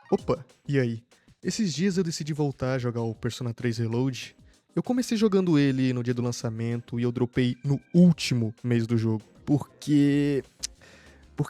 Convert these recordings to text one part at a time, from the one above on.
Opa, e aí? Esses dias eu decidi voltar a jogar o Persona 3 Reload. Eu comecei jogando ele no dia do lançamento e eu dropei no último mês do jogo. Porque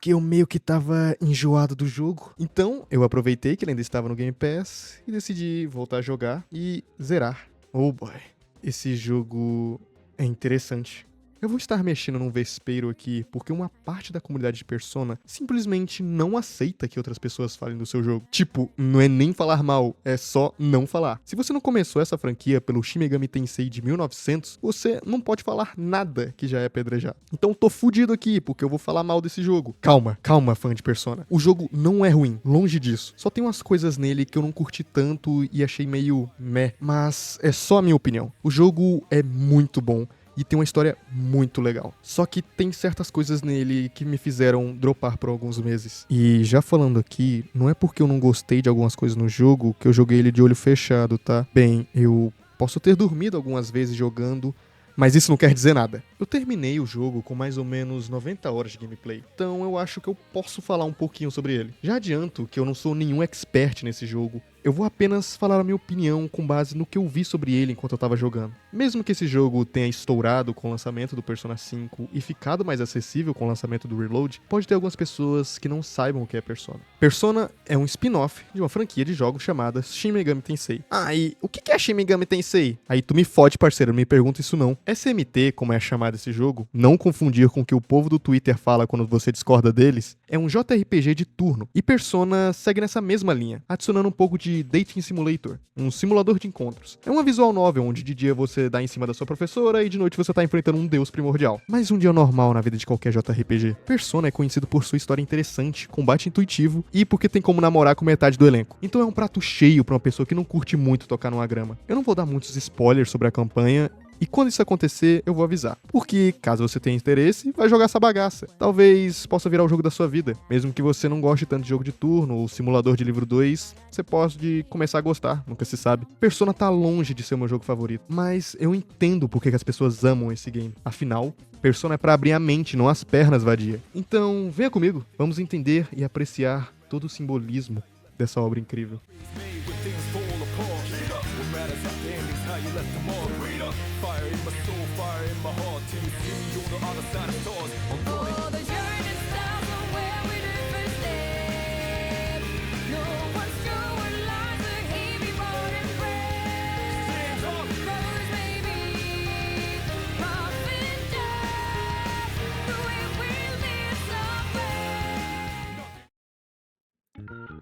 eu meio que tava enjoado do jogo. Então, eu aproveitei que ele ainda estava no Game Pass e decidi voltar a jogar e zerar. Oh boy, esse jogo é interessante. Eu vou estar mexendo num vespeiro aqui porque uma parte da comunidade de Persona simplesmente não aceita que outras pessoas falem do seu jogo. Tipo, não é nem falar mal, é só não falar. Se você não começou essa franquia pelo Shin Megami Tensei de 1900, você não pode falar nada que já é apedrejado. Então tô fudido aqui porque eu vou falar mal desse jogo. Calma, calma, fã de Persona. O jogo não é ruim, longe disso. Só tem umas coisas nele que eu não curti tanto e achei meio meh, mas é só a minha opinião. O jogo é muito bom e tem uma história muito legal. Só que tem certas coisas nele que me fizeram dropar por alguns meses. E já falando aqui, não é porque eu não gostei de algumas coisas no jogo que eu joguei ele de olho fechado, tá? Bem, eu posso ter dormido algumas vezes jogando, mas isso não quer dizer nada. Eu terminei o jogo com mais ou menos 90 horas de gameplay, então eu acho que eu posso falar um pouquinho sobre ele. Já adianto que eu não sou nenhum expert nesse jogo, eu vou apenas falar a minha opinião com base no que eu vi sobre ele enquanto eu tava jogando. Mesmo que esse jogo tenha estourado com o lançamento do Persona 5 e ficado mais acessível com o lançamento do Reload, pode ter algumas pessoas que não saibam o que é Persona. Persona é um spin-off de uma franquia de jogos chamada Shin Megami Tensei. Ah, e o que é Shin Megami Tensei? Aí tu me fode, parceiro, não me pergunta isso não. SMT, como é chamado esse jogo, não confundir com o que o povo do Twitter fala quando você discorda deles, é um JRPG de turno, e Persona segue nessa mesma linha, adicionando um pouco de Dating Simulator, um simulador de encontros. É uma visual novel onde de dia você dá em cima da sua professora e de noite você tá enfrentando um deus primordial. Mas um dia normal na vida de qualquer JRPG. Persona é conhecido por sua história interessante, combate intuitivo e porque tem como namorar com metade do elenco. Então é um prato cheio pra uma pessoa que não curte muito tocar numa grama. Eu não vou dar muitos spoilers sobre a campanha, e quando isso acontecer, eu vou avisar. Porque, caso você tenha interesse, vai jogar essa bagaça. Talvez possa virar o jogo da sua vida. Mesmo que você não goste tanto de jogo de turno ou simulador de livro 2, você pode começar a gostar, nunca se sabe. Persona tá longe de ser o meu jogo favorito, mas eu entendo porque que as pessoas amam esse game. Afinal, Persona é pra abrir a mente, não as pernas, vadia. Então, venha comigo, vamos entender e apreciar todo o simbolismo dessa obra incrível.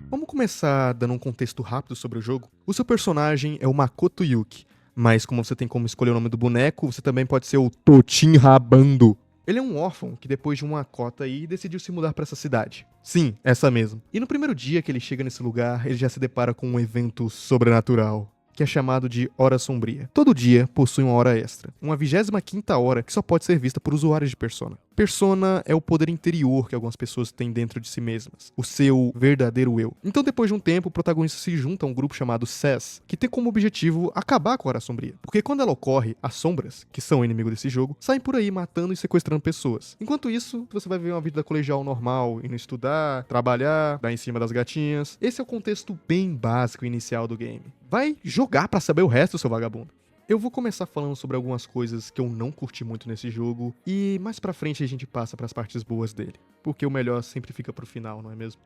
Vamos começar dando um contexto rápido sobre o jogo. O seu personagem é o Makoto Yuki, mas como você tem como escolher o nome do boneco, você também pode ser o Totin Rabando. Ele é um órfão que depois de uma cota aí decidiu se mudar pra essa cidade. Sim, essa mesmo. E no primeiro dia que ele chega nesse lugar, ele já se depara com um evento sobrenatural, que é chamado de Hora Sombria. Todo dia possui uma hora extra, uma 25ª hora que só pode ser vista por usuários de Persona. Persona é o poder interior que algumas pessoas têm dentro de si mesmas, o seu verdadeiro eu. Então depois de um tempo, o protagonista se junta a um grupo chamado SES, que tem como objetivo acabar com a Hora Sombria. Porque quando ela ocorre, as sombras, que são o inimigo desse jogo, saem por aí matando e sequestrando pessoas. Enquanto isso, você vai viver uma vida colegial normal, indo estudar, trabalhar, dar em cima das gatinhas. Esse é o contexto bem básico inicial do game. Vai jogar pra saber o resto, seu vagabundo. Eu vou começar falando sobre algumas coisas que eu não curti muito nesse jogo e mais pra frente a gente passa pras partes boas dele, porque o melhor sempre fica pro final, não é mesmo?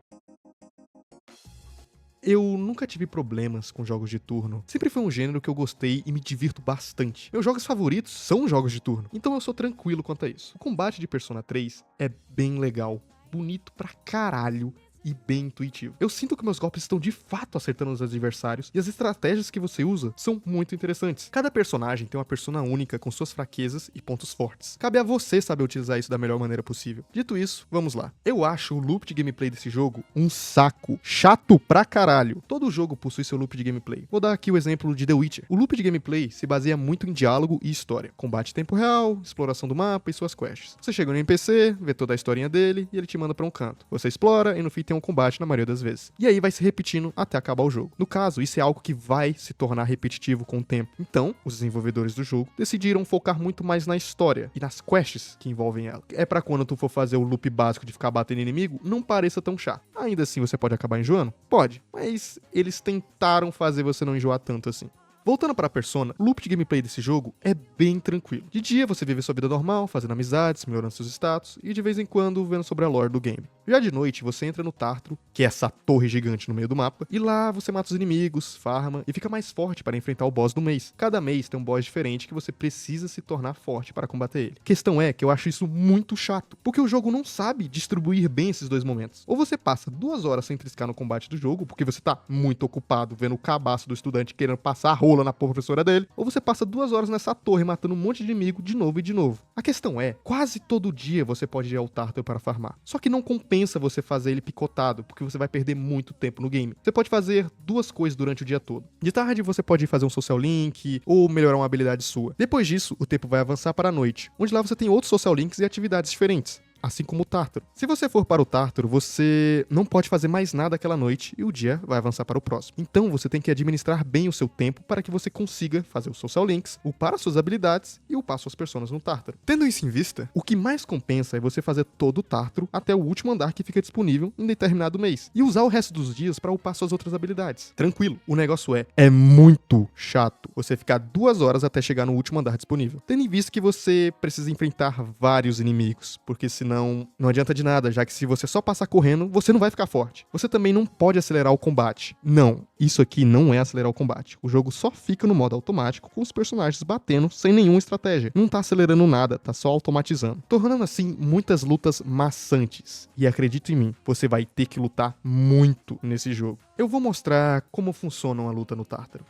Eu nunca tive problemas com jogos de turno. Sempre foi um gênero que eu gostei e me divirto bastante. Meus jogos favoritos são jogos de turno, então eu sou tranquilo quanto a isso. O combate de Persona 3 é bem legal, bonito pra caralho e bem intuitivo. Eu sinto que meus golpes estão de fato acertando os adversários e as estratégias que você usa são muito interessantes. Cada personagem tem uma persona única com suas fraquezas e pontos fortes. Cabe a você saber utilizar isso da melhor maneira possível. Dito isso, vamos lá. Eu acho o loop de gameplay desse jogo um saco. Chato pra caralho. Todo jogo possui seu loop de gameplay. Vou dar aqui o exemplo de The Witcher. O loop de gameplay se baseia muito em diálogo e história. Combate em tempo real, exploração do mapa e suas quests. Você chega no NPC, vê toda a historinha dele e ele te manda pra um canto. Você explora e no fim tem ao combate na maioria das vezes. E aí vai se repetindo até acabar o jogo. No caso, isso é algo que vai se tornar repetitivo com o tempo. Então, os desenvolvedores do jogo decidiram focar muito mais na história e nas quests que envolvem ela. É pra quando tu for fazer o loop básico de ficar batendo inimigo, não pareça tão chato. Ainda assim, você pode acabar enjoando? Pode, mas eles tentaram fazer você não enjoar tanto assim. Voltando para a Persona, o loop de gameplay desse jogo é bem tranquilo. De dia você vive sua vida normal, fazendo amizades, melhorando seus status e de vez em quando vendo sobre a lore do game. Já de noite você entra no Tartaro, que é essa torre gigante no meio do mapa, e lá você mata os inimigos, farma e fica mais forte para enfrentar o boss do mês. Cada mês tem um boss diferente que você precisa se tornar forte para combater ele. A questão é que eu acho isso muito chato, porque o jogo não sabe distribuir bem esses dois momentos. Ou você passa 2 horas sem triscar no combate do jogo, porque você tá muito ocupado vendo o cabaço do estudante querendo passar a rola na professora dele, ou você passa 2 horas nessa torre matando um monte de inimigo de novo e de novo. A questão é, quase todo dia você pode ir ao Tartaro para farmar. Só que não compensa você fazer ele picotado, porque você vai perder muito tempo no game. Você pode fazer 2 coisas durante o dia todo. De tarde você pode ir fazer um social link, ou melhorar uma habilidade sua. Depois disso, o tempo vai avançar para a noite, onde lá você tem outros social links e atividades diferentes. Assim como o Tartaro. Se você for para o Tartaro, você não pode fazer mais nada aquela noite e o dia vai avançar para o próximo. Então você tem que administrar bem o seu tempo para que você consiga fazer os social links, upar as suas habilidades e upar suas personas no Tartaro. Tendo isso em vista, o que mais compensa é você fazer todo o Tartaro até o último andar que fica disponível em determinado mês e usar o resto dos dias para upar suas outras habilidades. Tranquilo, o negócio é muito chato você ficar 2 horas até chegar no último andar disponível. Tendo em vista que você precisa enfrentar vários inimigos, porque senão não adianta de nada, já que se você só passar correndo, você não vai ficar forte. Você também não pode acelerar o combate. Não, isso aqui não é acelerar o combate. O jogo só fica no modo automático, com os personagens batendo sem nenhuma estratégia. Não tá acelerando nada, tá só automatizando. Tornando assim muitas lutas maçantes. E acredite em mim, você vai ter que lutar muito nesse jogo. Eu vou mostrar como funciona uma luta no Tartaro.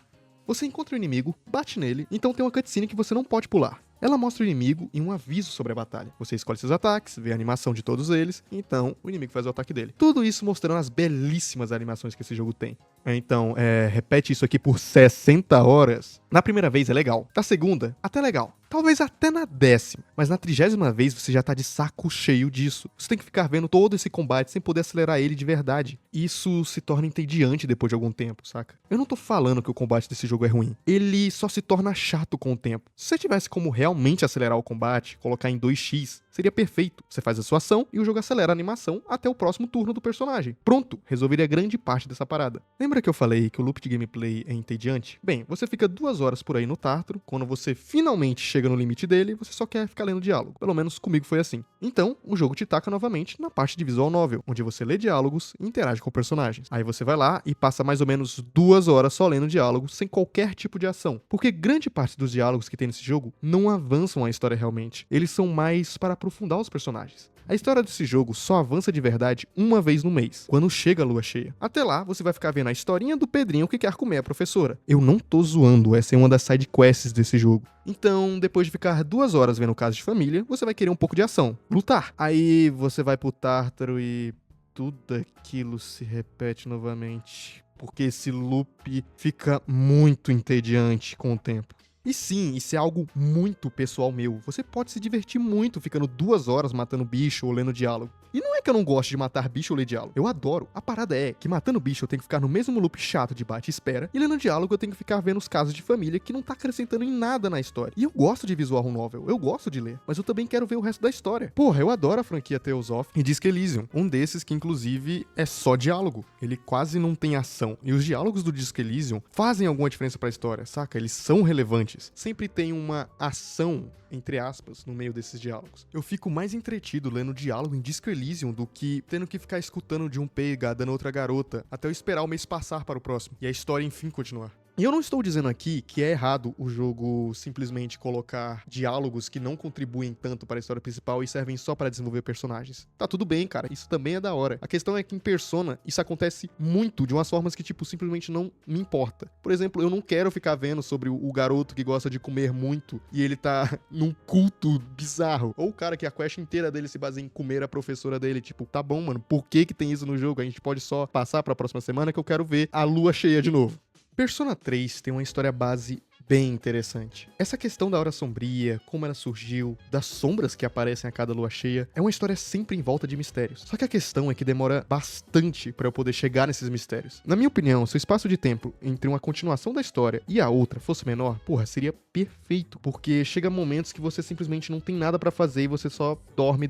Você encontra o inimigo, bate nele, então tem uma cutscene que você não pode pular. Ela mostra o inimigo e um aviso sobre a batalha. Você escolhe seus ataques, vê a animação de todos eles, então o inimigo faz o ataque dele. Tudo isso mostrando as belíssimas animações que esse jogo tem. Então, repete isso aqui por 60 horas. Na primeira vez é legal. Na segunda, até legal. Talvez até na 10ª. Mas na 30ª vez você já tá de saco cheio disso. Você tem que ficar vendo todo esse combate sem poder acelerar ele de verdade. Isso se torna entediante depois de algum tempo, saca? Eu não tô falando que o combate desse jogo é ruim. Ele só se torna chato com o tempo. Se você tivesse como realmente acelerar o combate, colocar em 2x, seria perfeito. Você faz a sua ação e o jogo acelera a animação até o próximo turno do personagem. Pronto, resolveria grande parte dessa parada. Lembra que eu falei que o loop de gameplay é entediante? Bem, você fica 2 horas por aí no Tartaro, quando você finalmente chega no limite dele, você só quer ficar lendo diálogo. Pelo menos comigo foi assim. Então, o jogo te taca novamente na parte de visual novel, onde você lê diálogos e interage com personagens. Aí você vai lá e passa mais ou menos 2 horas só lendo diálogos, sem qualquer tipo de ação. Porque grande parte dos diálogos que tem nesse jogo não avançam a história realmente. Eles são mais para aprofundar os personagens. A história desse jogo só avança de verdade uma vez no mês, quando chega a lua cheia. Até lá, você vai ficar vendo a historinha do Pedrinho que quer comer a professora. Eu não tô zoando, essa é uma das side quests desse jogo. Então, depois de ficar 2 horas vendo casos de família, você vai querer um pouco de ação, lutar. Aí você vai pro Tartaro e tudo aquilo se repete novamente, porque esse loop fica muito entediante com o tempo. E sim, isso é algo muito pessoal meu. Você pode se divertir muito ficando 2 horas matando bicho ou lendo diálogo. E não é que eu não gosto de matar bicho ou ler diálogo. Eu adoro. A parada é que matando bicho eu tenho que ficar no mesmo loop chato de bate e espera. E lendo diálogo eu tenho que ficar vendo os casos de família que não tá acrescentando em nada na história. E eu gosto de visual novel, eu gosto de ler. Mas eu também quero ver o resto da história. Porra, eu adoro a franquia Tales of e Disco Elysium. Um desses que inclusive é só diálogo. Ele quase não tem ação. E os diálogos do Disco Elysium fazem alguma diferença pra história, saca? Eles são relevantes. Sempre tem uma ação, entre aspas, no meio desses diálogos. Eu fico mais entretido lendo diálogo em Disco Elysium do que tendo que ficar escutando de um pega dando outra garota, até eu esperar o mês passar para o próximo, e a história enfim continuar. E eu não estou dizendo aqui que é errado o jogo simplesmente colocar diálogos que não contribuem tanto para a história principal e servem só para desenvolver personagens. Tá tudo bem, cara, isso também é da hora. A questão é que em Persona isso acontece muito, de umas formas que, tipo, simplesmente não me importa. Por exemplo, eu não quero ficar vendo sobre o garoto que gosta de comer muito e ele tá num culto bizarro. Ou o cara que a quest inteira dele se baseia em comer a professora dele. Tipo, tá bom, mano, por que tem isso no jogo? A gente pode só passar pra próxima semana que eu quero ver a lua cheia de novo. Persona 3 tem uma história base bem interessante. Essa questão da Hora Sombria, como ela surgiu, das sombras que aparecem a cada lua cheia, é uma história sempre em volta de mistérios. Só que a questão é que demora bastante pra eu poder chegar nesses mistérios. Na minha opinião, se o espaço de tempo entre uma continuação da história e a outra fosse menor, porra, seria perfeito, porque chega momentos que você simplesmente não tem nada pra fazer e você só dorme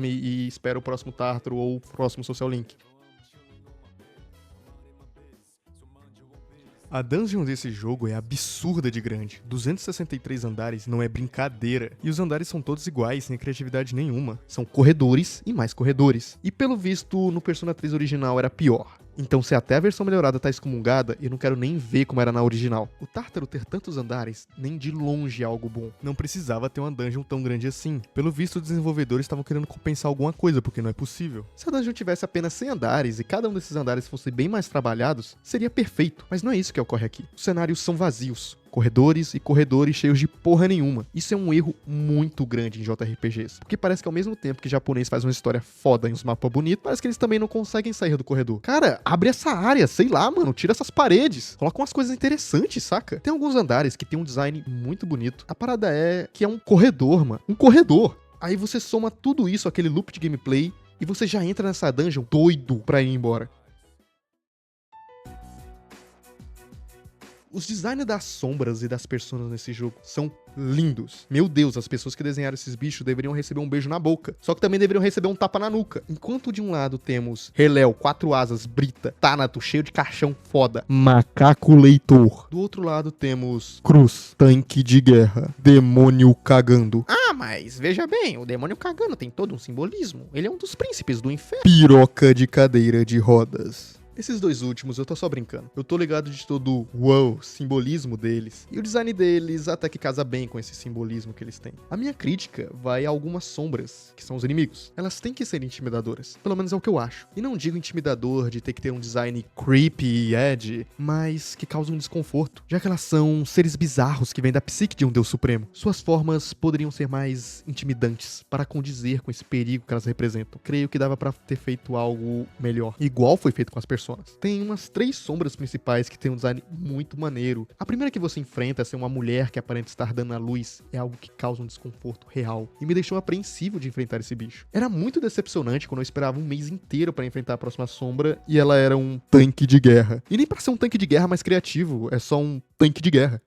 e espera o próximo Tártaro ou o próximo Social Link. A dungeon desse jogo é absurda de grande. 263 andares não é brincadeira. E os andares são todos iguais, sem criatividade nenhuma. São corredores e mais corredores. E pelo visto, no Persona 3 original era pior. Então, se até a versão melhorada tá excomungada, eu não quero nem ver como era na original. O Tártaro ter tantos andares, nem de longe é algo bom. Não precisava ter uma dungeon tão grande assim. Pelo visto, os desenvolvedores estavam querendo compensar alguma coisa, porque não é possível. Se a dungeon tivesse apenas 100 andares e cada um desses andares fosse bem mais trabalhados, seria perfeito. Mas não é isso que ocorre aqui. Os cenários são vazios. Corredores e corredores cheios de porra nenhuma. Isso é um erro muito grande em JRPGs. Porque parece que ao mesmo tempo que japonês faz uma história foda em uns mapas bonitos, parece que eles também não conseguem sair do corredor. Cara, abre essa área, sei lá, mano, tira essas paredes. Coloca umas coisas interessantes, saca? Tem alguns andares que tem um design muito bonito. A parada é que é um corredor, mano. Um corredor. Aí você soma tudo isso, aquele loop de gameplay, e você já entra nessa dungeon doido pra ir embora. Os designs das sombras e das personas nesse jogo são lindos. Meu Deus, as pessoas que desenharam esses bichos deveriam receber um beijo na boca. Só que também deveriam receber um tapa na nuca. Enquanto de um lado temos Reléu, 4 asas, Brita, Thanato, cheio de caixão foda, Macaco Leitor. Do outro lado temos Cruz, tanque de guerra, demônio cagando. Ah, mas veja bem, o demônio cagando tem todo um simbolismo. Ele é um dos príncipes do inferno. Piroca de cadeira de rodas. Esses dois últimos eu tô só brincando. Eu tô ligado de todo o simbolismo deles. E o design deles até que casa bem com esse simbolismo que eles têm. A minha crítica vai a algumas sombras, que são os inimigos. Elas têm que ser intimidadoras. Pelo menos é o que eu acho. E não digo intimidador de ter que ter um design creepy e edgy, mas que causam desconforto. Já que elas são seres bizarros que vêm da psique de um deus supremo. Suas formas poderiam ser mais intimidantes, para condizer com esse perigo que elas representam. Creio que dava pra ter feito algo melhor. Igual foi feito com as personas. Tem umas 3 sombras principais que tem um design muito maneiro. A primeira que você enfrenta, ser uma mulher que aparenta estar dando a luz, é algo que causa um desconforto real e me deixou apreensivo de enfrentar esse bicho. Era muito decepcionante quando eu esperava um mês inteiro para enfrentar a próxima sombra e ela era um tanque de guerra. E nem para ser um tanque de guerra mais criativo, é só um tanque de guerra.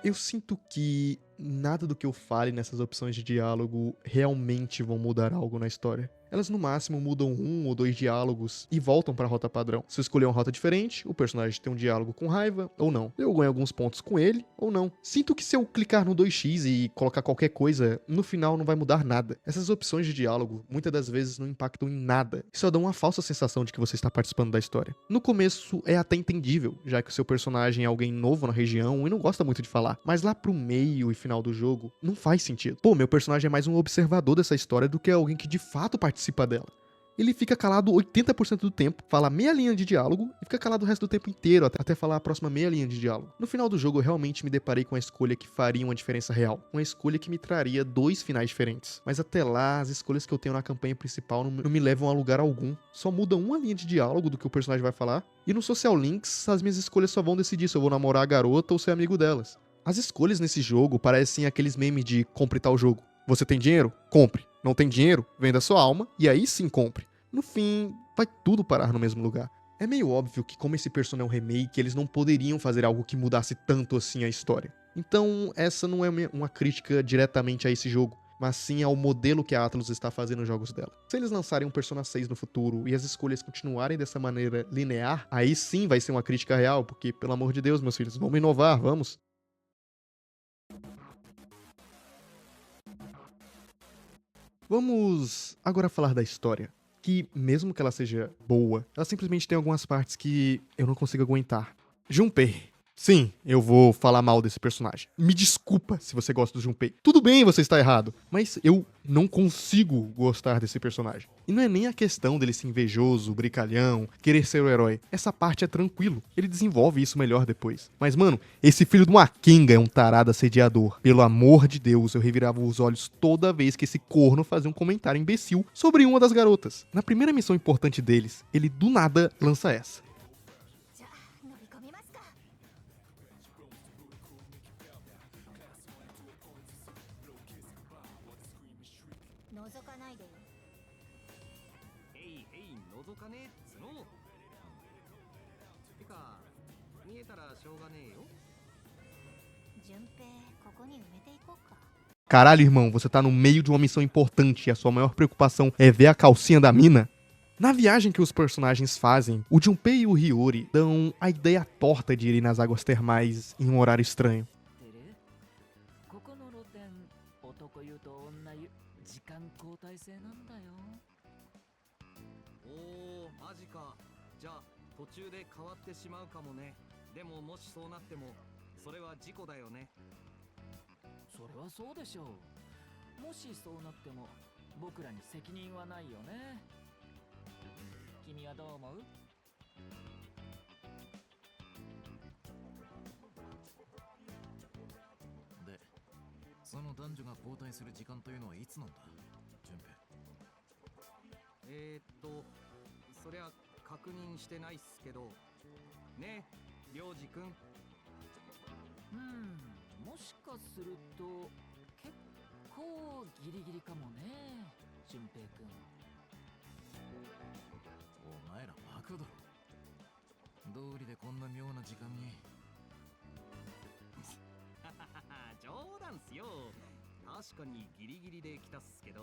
Eu sinto que nada do que eu fale nessas opções de diálogo realmente vão mudar algo na história. Elas no máximo mudam 1 ou 2 diálogos e voltam pra rota padrão. Se eu escolher uma rota diferente, o personagem tem um diálogo com raiva ou não. Eu ganho alguns pontos com ele ou não. Sinto que se eu clicar no 2x e colocar qualquer coisa, no final não vai mudar nada. Essas opções de diálogo muitas das vezes não impactam em nada e só dão uma falsa sensação de que você está participando da história. No começo é até entendível, já que o seu personagem é alguém novo na região e não gosta muito de falar. Mas lá pro meio e final do jogo, não faz sentido. Pô, meu personagem é mais um observador dessa história do que alguém que de fato participa dela. Ele fica calado 80% do tempo, fala meia linha de diálogo e fica calado o resto do tempo inteiro, até falar a próxima meia linha de diálogo. No final do jogo, eu realmente me deparei com a escolha que faria uma diferença real. Uma escolha que me traria 2 finais diferentes. Mas até lá, as escolhas que eu tenho na campanha principal não me levam a lugar algum. Só muda uma linha de diálogo do que o personagem vai falar. E no Social Links, as minhas escolhas só vão decidir se eu vou namorar a garota ou ser amigo delas. As escolhas nesse jogo parecem aqueles memes de compre tal jogo. Você tem dinheiro? Compre. Não tem dinheiro? Venda sua alma e aí sim compre. No fim, vai tudo parar no mesmo lugar. É meio óbvio que como esse Persona é um remake, eles não poderiam fazer algo que mudasse tanto assim a história. Então, essa não é uma crítica diretamente a esse jogo, mas sim ao modelo que a Atlus está fazendo nos jogos dela. Se eles lançarem um Persona 6 no futuro e as escolhas continuarem dessa maneira linear, aí sim vai ser uma crítica real, porque, pelo amor de Deus, meus filhos, vamos inovar, vamos. Vamos agora falar da história, que mesmo que ela seja boa, ela simplesmente tem algumas partes que eu não consigo aguentar. Junpei. Sim, eu vou falar mal desse personagem. Me desculpa se você gosta do Junpei. Tudo bem, você está errado, mas eu não consigo gostar desse personagem. E não é nem a questão dele ser invejoso, brincalhão, querer ser o herói. Essa parte é tranquilo, ele desenvolve isso melhor depois. Mas mano, esse filho de uma Kenga é um tarado assediador. Pelo amor de Deus, eu revirava os olhos toda vez que esse corno fazia um comentário imbecil sobre uma das garotas. Na primeira missão importante deles, ele do nada lança essa. 覗かねえっつの。てか見えたらしょうがねえよ。 Caralho, irmão, você tá no meio de uma missão importante e a sua maior preocupação é ver a calcinha da mina? Na viagem que os personagens fazem, o Junpei e o Hiyori dão a ideia torta de irem nas águas termais em um horário estranho. ここの露店、男湯と女湯、時間交代制なんだよ。おーマジか。じゃあ途中で変わってしまうかもね。でももしそうなってもそれは事故だよね。それはそうでしょう。もしそうなっても僕らに責任はないよね。君はどう思う？で、その男女が交代する時間というのはいつなんだ、順平。そりゃ確認してないっすけどねえ、りょうじくん。もしかすると結構ギリギリかもね、俊平くん。お前らバカだろ。道理でこんな妙な時間に。冗談っすよ。確かにギリギリで来たっすけど、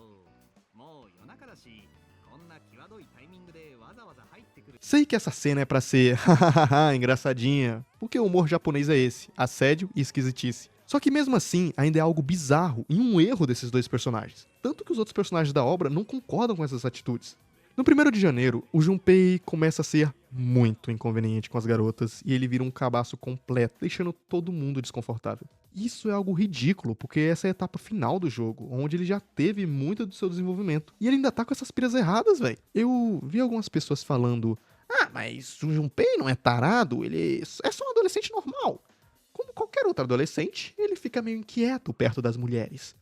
もう夜中だし、こんな際どいタイミングでわざわざ入ってくる。 Sei que essa cena é pra ser hahaha engraçadinha, porque o humor japonês é esse, assédio e esquisitice. Só que mesmo assim, ainda é algo bizarro e um erro desses dois personagens. Tanto que os outros personagens da obra não concordam com essas atitudes. No 1º de janeiro, o Junpei começa a ser muito inconveniente com as garotas e ele vira um cabaço completo, deixando todo mundo desconfortável. Isso é algo ridículo, porque essa é a etapa final do jogo, onde ele já teve muito do seu desenvolvimento. E ele ainda tá com essas piras erradas, velho. Eu vi algumas pessoas falando: ah, mas o Junpei não é tarado, ele é só um adolescente normal. Como qualquer outro adolescente, ele fica meio inquieto perto das mulheres.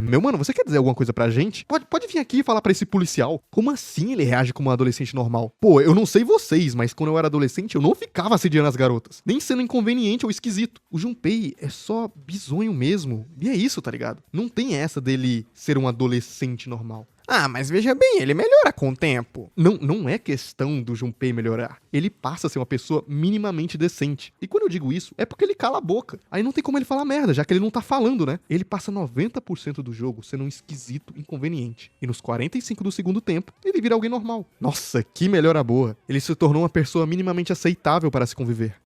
Meu mano, você quer dizer alguma coisa pra gente? Pode vir aqui e falar pra esse policial. Como assim ele reage como um adolescente normal? Pô, eu não sei vocês, mas quando eu era adolescente eu não ficava assediando as garotas. Nem sendo inconveniente ou esquisito. O Junpei é só bizonho mesmo. E é isso, tá ligado? Não tem essa dele ser um adolescente normal. Ah, mas veja bem, ele melhora com o tempo. Não é questão do Junpei melhorar. Ele passa a ser uma pessoa minimamente decente. E quando eu digo isso, é porque ele cala a boca. Aí não tem como ele falar merda, já que ele não tá falando, né? Ele passa 90% do jogo sendo um esquisito inconveniente. E nos 45 do segundo tempo, ele vira alguém normal. Nossa, que melhora boa. Ele se tornou uma pessoa minimamente aceitável para se conviver.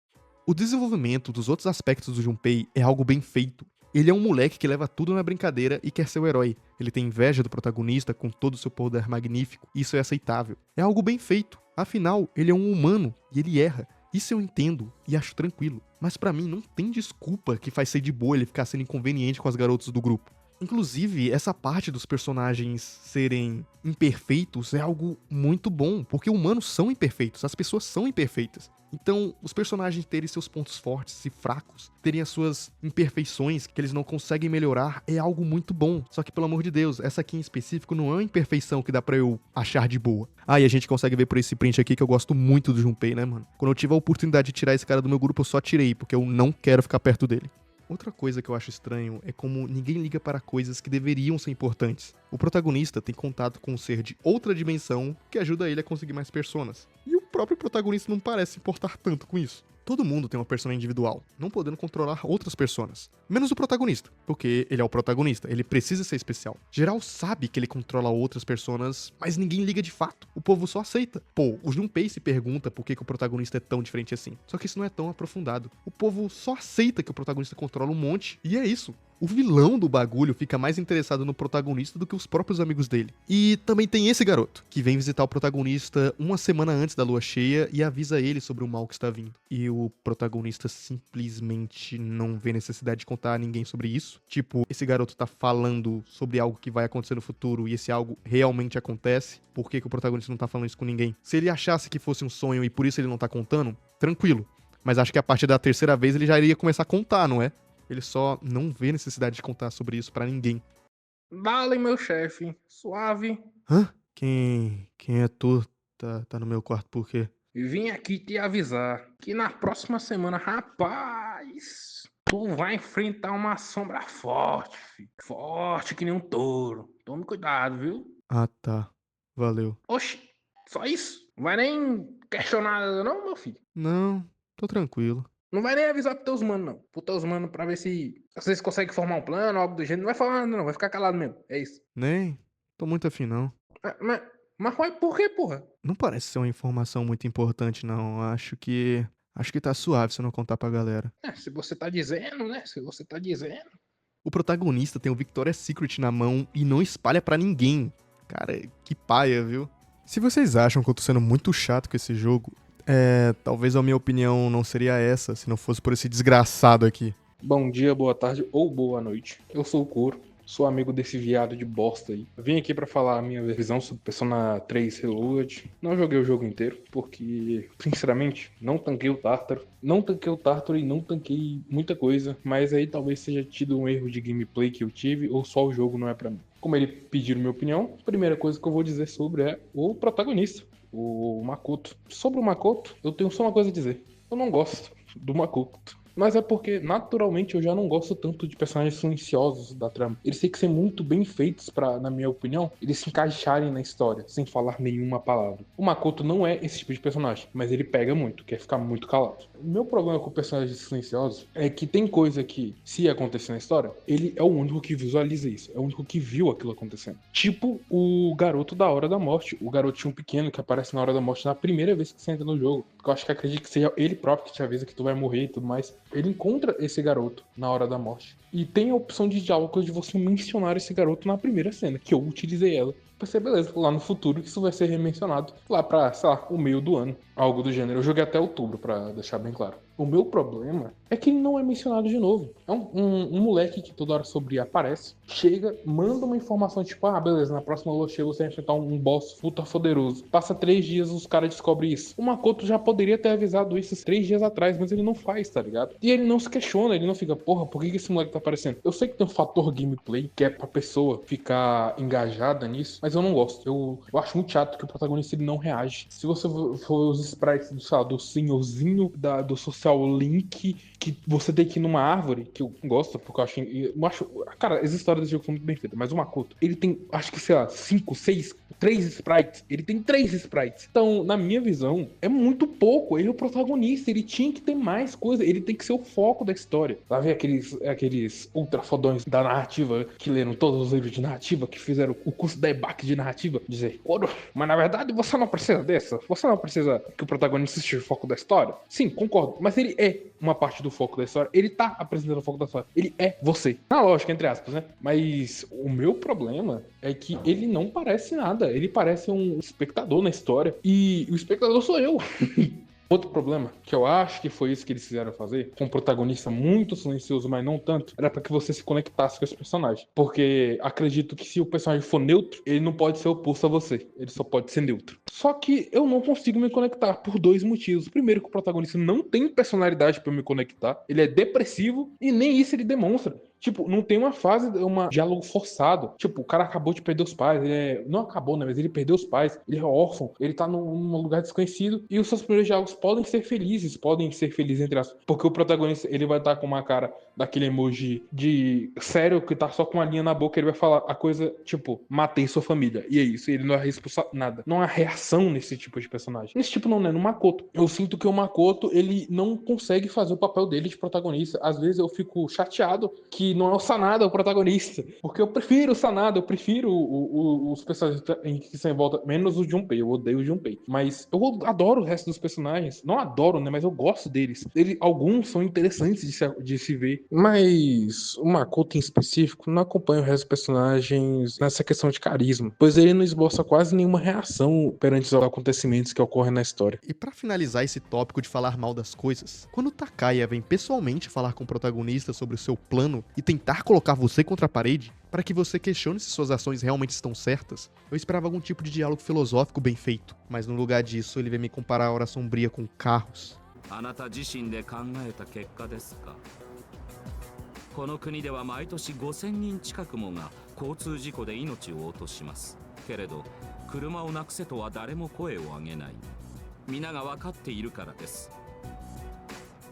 O desenvolvimento dos outros aspectos do Junpei é algo bem feito. Ele é um moleque que leva tudo na brincadeira e quer ser o herói. Ele tem inveja do protagonista com todo o seu poder magnífico, e isso é aceitável. É algo bem feito. Afinal, ele é um humano e ele erra. Isso eu entendo e acho tranquilo. Mas pra mim não tem desculpa que faz ser de boa ele ficar sendo inconveniente com as garotas do grupo. Inclusive, essa parte dos personagens serem imperfeitos é algo muito bom, porque humanos são imperfeitos, as pessoas são imperfeitas. Então, os personagens terem seus pontos fortes e fracos, terem as suas imperfeições que eles não conseguem melhorar, é algo muito bom. Só que, pelo amor de Deus, essa aqui em específico não é uma imperfeição que dá pra eu achar de boa. Ah, e a gente consegue ver por esse print aqui que eu gosto muito do Junpei, né, mano? Quando eu tive a oportunidade de tirar esse cara do meu grupo, eu só tirei, porque eu não quero ficar perto dele. Outra coisa que eu acho estranho é como ninguém liga para coisas que deveriam ser importantes. O protagonista tem contato com um ser de outra dimensão que ajuda ele a conseguir mais personas. E o próprio protagonista não parece se importar tanto com isso. Todo mundo tem uma persona individual, não podendo controlar outras personas. Menos o protagonista, porque ele é o protagonista, ele precisa ser especial. Geral sabe que ele controla outras personas, mas ninguém liga de fato. O povo só aceita. Pô, o Junpei se pergunta por que o protagonista é tão diferente assim. Só que isso não é tão aprofundado. O povo só aceita que o protagonista controla um monte, e é isso. O vilão do bagulho fica mais interessado no protagonista do que os próprios amigos dele. E também tem esse garoto, que vem visitar o protagonista uma semana antes da lua cheia e avisa ele sobre o mal que está vindo. E o protagonista simplesmente não vê necessidade de contar a ninguém sobre isso. Tipo, esse garoto tá falando sobre algo que vai acontecer no futuro e esse algo realmente acontece. Por que que o protagonista não tá falando isso com ninguém? Se ele achasse que fosse um sonho e por isso ele não tá contando, tranquilo. Mas acho que a partir da terceira vez ele já iria começar a contar, não é? Ele só não vê necessidade de contar sobre isso pra ninguém. Dale, meu chefe. Suave. Hã? Quem é tu? Tá no meu quarto por quê? Vim aqui te avisar que na próxima semana, rapaz, tu vai enfrentar uma sombra forte, filho. Forte que nem um touro. Tome cuidado, viu? Ah, tá. Valeu. Oxi, Só isso. Não vai nem questionar nada não, meu filho. Não, tô tranquilo. Não vai nem avisar pros teus manos, não. Pros teus manos pra ver se vocês conseguem formar um plano ou algo do gênero. Não vai falar nada não, vai ficar calado mesmo. É isso. Nem, tô muito afim não. Ah, mas ué, por quê, porra? Não parece ser uma informação muito importante não. Acho que tá suave se eu não contar pra galera. Se você tá dizendo, né? Se você tá dizendo. O protagonista tem o Victoria's Secret na mão e não espalha pra ninguém. Cara, que paia, viu? Se vocês acham que eu tô sendo muito chato com esse jogo, talvez a minha opinião não seria essa, se não fosse por esse desgraçado aqui. Bom dia, boa tarde ou boa noite. Eu sou o Kuro, sou amigo desse viado de bosta aí. Eu vim aqui pra falar a minha visão sobre Persona 3 Reloaded. Não joguei o jogo inteiro, porque, sinceramente, não tanquei o Tártaro. Não tanquei o Tártaro e não tanquei muita coisa, mas aí talvez seja tido um erro de gameplay que eu tive, ou só o jogo não é pra mim. Como ele pediu minha opinião, a primeira coisa que eu vou dizer sobre é o protagonista, o Makoto. Sobre o Makoto, eu tenho só uma coisa a dizer. Eu não gosto do Makoto. Mas é porque, naturalmente, eu já não gosto tanto de personagens silenciosos da trama. Eles têm que ser muito bem feitos pra, na minha opinião, eles se encaixarem na história, sem falar nenhuma palavra. O Makoto não é esse tipo de personagem, mas ele pega muito, quer ficar muito calado. O meu problema com personagens silenciosos é que tem coisa que, se acontecer na história, ele é o único que visualiza isso, é o único que viu aquilo acontecendo. Tipo o garoto da Hora da Morte, o garotinho pequeno que aparece na Hora da Morte na primeira vez que você entra no jogo. Porque eu acho que acredito que seja ele próprio que te avisa que tu vai morrer e tudo mais. Ele encontra esse garoto na Hora da Morte. E tem a opção de diálogo de você mencionar esse garoto na primeira cena, que eu utilizei ela. Vai ser beleza, lá no futuro isso vai ser remencionado lá pra, sei lá, o meio do ano. Algo do gênero. Eu joguei até outubro, pra deixar bem claro. O meu problema é que ele não é mencionado de novo. É um moleque que toda hora sobre aparece, chega, manda uma informação tipo, beleza, na próxima lua cheia você vai enfrentar um boss puta poderoso. Passa 3 dias, os caras descobrem isso. O Makoto já poderia ter avisado isso 3 dias atrás, mas ele não faz, tá ligado? E ele não se questiona, ele não fica, porra, por que esse moleque tá aparecendo? Eu sei que tem um fator gameplay, que é pra pessoa ficar engajada nisso, mas eu não gosto. Eu acho muito chato que o protagonista ele não reage. Se você for os sprites do senhorzinho do social link, que você tem que ir numa árvore, que eu gosto, porque eu acho cara, as histórias desse jogo são muito bem feitas, mas o Makoto, ele tem, acho que, sei lá, 5, 6, 3 sprites. Ele tem 3 sprites. Então, na minha visão, é muito pouco. Ele é o protagonista, ele tinha que ter mais coisa, ele tem que ser o foco da história. Lá vem aqueles ultra fodões da narrativa, que leram todos os livros de narrativa, que fizeram o curso da EBAC de narrativa, dizer, mas na verdade você não precisa dessa, você não precisa que o protagonista seja o foco da história. Sim, concordo, mas ele é uma parte do foco da história, ele tá apresentando o foco da história, ele é você. Na lógica, entre aspas, né? Mas o meu problema é que ele não parece nada, ele parece um espectador na história, e o espectador sou eu. Outro problema, que eu acho que foi isso que eles fizeram fazer, com um protagonista muito silencioso, mas não tanto, era pra que você se conectasse com esse personagem. Porque acredito que se o personagem for neutro, ele não pode ser oposto a você. Ele só pode ser neutro. Só que eu não consigo me conectar por 2 motivos. Primeiro, que o protagonista não tem personalidade pra eu me conectar. Ele é depressivo e nem isso ele demonstra. Tipo, não tem uma fase, um diálogo forçado. Tipo, o cara acabou de perder os pais. Não acabou, né? Mas ele perdeu os pais. Ele é órfão. Ele tá num lugar desconhecido. E os seus primeiros diálogos podem ser felizes. Podem ser felizes, entre aspas. Porque o protagonista, ele vai estar com uma cara daquele emoji de sério, que tá só com uma linha na boca. Ele vai falar a coisa, tipo, matei sua família. E é isso. Ele não é responsável nada. Não há reação nesse tipo de personagem. Nesse tipo não, né? No Makoto. Eu sinto que o Makoto, ele não consegue fazer o papel dele de protagonista. Às vezes eu fico chateado que não é o Sanada o protagonista. Porque eu prefiro o Sanada, eu prefiro os personagens que estão em volta, menos o Junpei. Eu odeio o Junpei. Mas eu adoro o resto dos personagens. Não adoro, né? Mas eu gosto deles. Alguns são interessantes de se ver. Mas o Makoto em específico não acompanha o resto dos personagens nessa questão de carisma. Pois ele não esboça quase nenhuma reação perante os acontecimentos que ocorrem na história. E pra finalizar esse tópico de falar mal das coisas, quando Takaya vem pessoalmente falar com o protagonista sobre o seu plano e tentar colocar você contra a parede, para que você questione se suas ações realmente estão certas, eu esperava algum tipo de diálogo filosófico bem feito, mas no lugar disso ele vem me comparar a Hora Sombria com carros. あなた自身で考えた結果ですか。この国では毎年5000人近くもが交通事故で命を落とします。けれど車をなくせとは誰も声を上げない。皆が分かっているからです。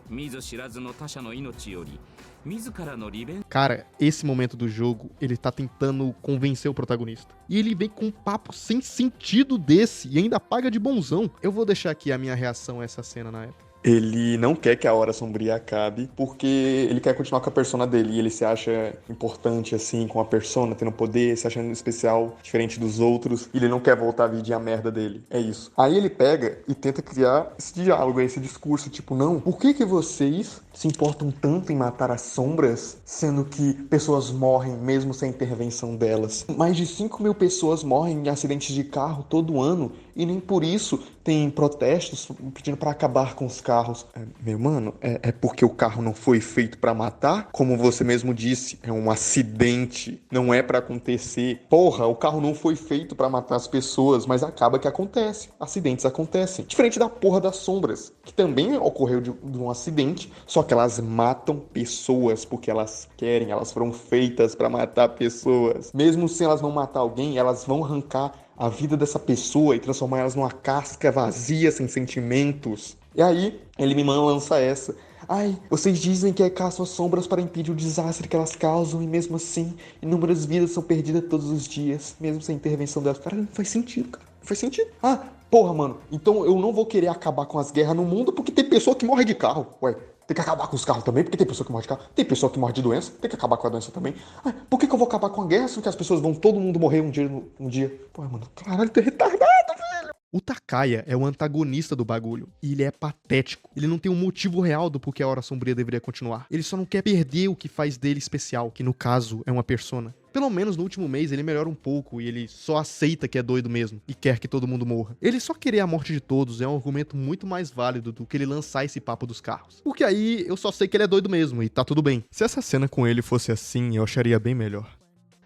見ず知らずの他者の命より自らの利便 Cara, esse momento do jogo, ele tá tentando convencer o protagonista. E ele vem com um papo sem sentido desse e ainda paga de bonzão. Eu vou deixar aqui a minha reação a essa cena na época. Ele não quer que a Hora Sombria acabe, porque ele quer continuar com a persona dele. E ele se acha importante, assim, com a persona, tendo poder, se achando especial, diferente dos outros. E ele não quer voltar a viver a merda dele. É isso. Aí ele pega e tenta criar esse diálogo, esse discurso, tipo, não, por que vocês se importam tanto em matar as sombras, sendo que pessoas morrem mesmo sem intervenção delas? Mais de 5 mil pessoas morrem em acidentes de carro todo ano, e nem por isso tem protestos pedindo pra acabar com os carros. Meu mano, é porque o carro não foi feito pra matar? Como você mesmo disse, é um acidente, não é pra acontecer. Porra, o carro não foi feito pra matar as pessoas, mas acaba que acontece. Acidentes acontecem. Diferente da porra das sombras, que também ocorreu de um acidente, só que elas matam pessoas porque elas querem, elas foram feitas pra matar pessoas. Mesmo se elas não matar alguém, elas vão arrancar a vida dessa pessoa e transformar elas numa casca vazia, sem sentimentos. E aí, ele me lança essa. Ai, vocês dizem que caçam as sombras para impedir o desastre que elas causam, e mesmo assim, inúmeras vidas são perdidas todos os dias, mesmo sem intervenção delas. Cara, não faz sentido, cara. Não faz sentido. Ah, porra, mano, então eu não vou querer acabar com as guerras no mundo porque tem pessoa que morre de carro. Ué, tem que acabar com os carros também, porque tem pessoa que morre de carro. Tem pessoa que morre de doença, tem que acabar com a doença também. Ah, por que eu vou acabar com a guerra se as pessoas vão todo mundo morrer um dia? Pô, mano, caralho, tu é retardado, velho. O Takaya é o antagonista do bagulho, e ele é patético. Ele não tem um motivo real do porquê a Hora Sombria deveria continuar. Ele só não quer perder o que faz dele especial, que no caso é uma persona. Pelo menos no último mês ele melhora um pouco e ele só aceita que é doido mesmo e quer que todo mundo morra. Ele só querer a morte de todos é um argumento muito mais válido do que ele lançar esse papo dos carros. Porque aí eu só sei que ele é doido mesmo e tá tudo bem. Se essa cena com ele fosse assim, eu acharia bem melhor.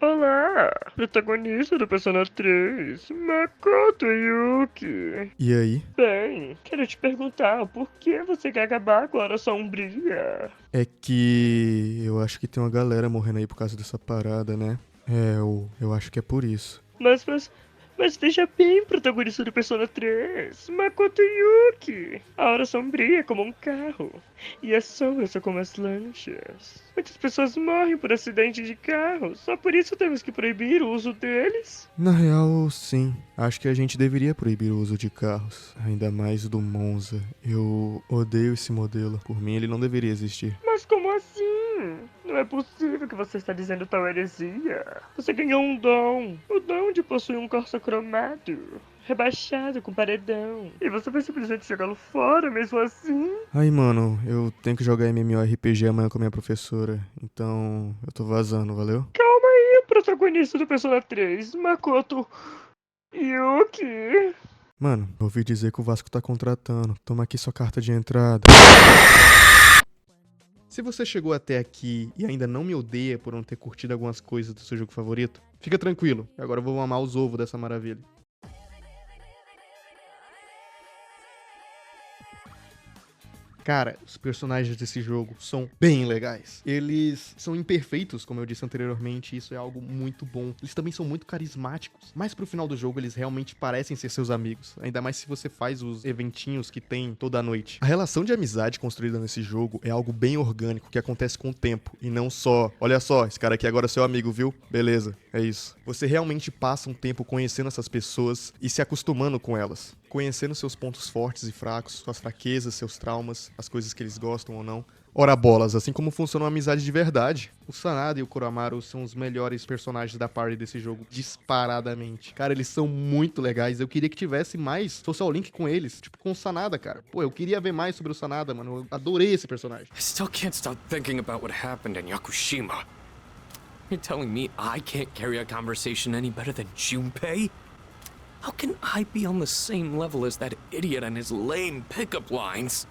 Olá, protagonista do Persona 3, Makoto Yuki. E aí? Bem, quero te perguntar, por que você quer acabar com a Hora Sombria? É que eu acho que tem uma galera morrendo aí por causa dessa parada, né? Eu acho que é por isso. Mas veja bem, protagonista do Persona 3, Makoto Yuki. A Hora Sombria é como um carro, e as sombras são como as lanchas. Muitas pessoas morrem por acidente de carro, só por isso temos que proibir o uso deles. Na real, sim. Acho que a gente deveria proibir o uso de carros, ainda mais do Monza. Eu odeio esse modelo. Por mim, ele não deveria existir. Mas como assim? Não é possível que você está dizendo tal heresia. Você ganhou um dom. O dom de possuir um Corsa cromado, rebaixado com paredão. E você vai simplesmente jogá-lo fora mesmo assim? Ai, mano, eu tenho que jogar MMORPG amanhã com a minha professora. Então, eu tô vazando, valeu? Calma aí, protagonista do Persona 3, Makoto Yuki. Mano, eu ouvi dizer que o Vasco tá contratando. Toma aqui sua carta de entrada. Se você chegou até aqui e ainda não me odeia por não ter curtido algumas coisas do seu jogo favorito, fica tranquilo, agora eu vou amar os ovos dessa maravilha. Cara, os personagens desse jogo são bem legais. Eles são imperfeitos, como eu disse anteriormente, e isso é algo muito bom. Eles também são muito carismáticos, mas pro final do jogo eles realmente parecem ser seus amigos, ainda mais se você faz os eventinhos que tem toda a noite. A relação de amizade construída nesse jogo é algo bem orgânico, que acontece com o tempo, e não só, olha só, esse cara aqui agora é seu amigo, viu? Beleza, é isso. Você realmente passa um tempo conhecendo essas pessoas e se acostumando com elas. Conhecendo seus pontos fortes e fracos, suas fraquezas, seus traumas, as coisas que eles gostam ou não. Ora bolas, assim como funciona uma amizade de verdade. O Sanada e o Kuramaru são os melhores personagens da party desse jogo, disparadamente. Cara, eles são muito legais, eu queria que tivesse mais social link com eles, tipo com o Sanada, cara. Pô, eu queria ver mais sobre o Sanada, mano, eu adorei esse personagem. I still can't stop thinking about what happened in Yakushima. You're telling me I can't carry a conversation any better than Junpei? How can I be on the same level as that idiot and his lame pickup lines?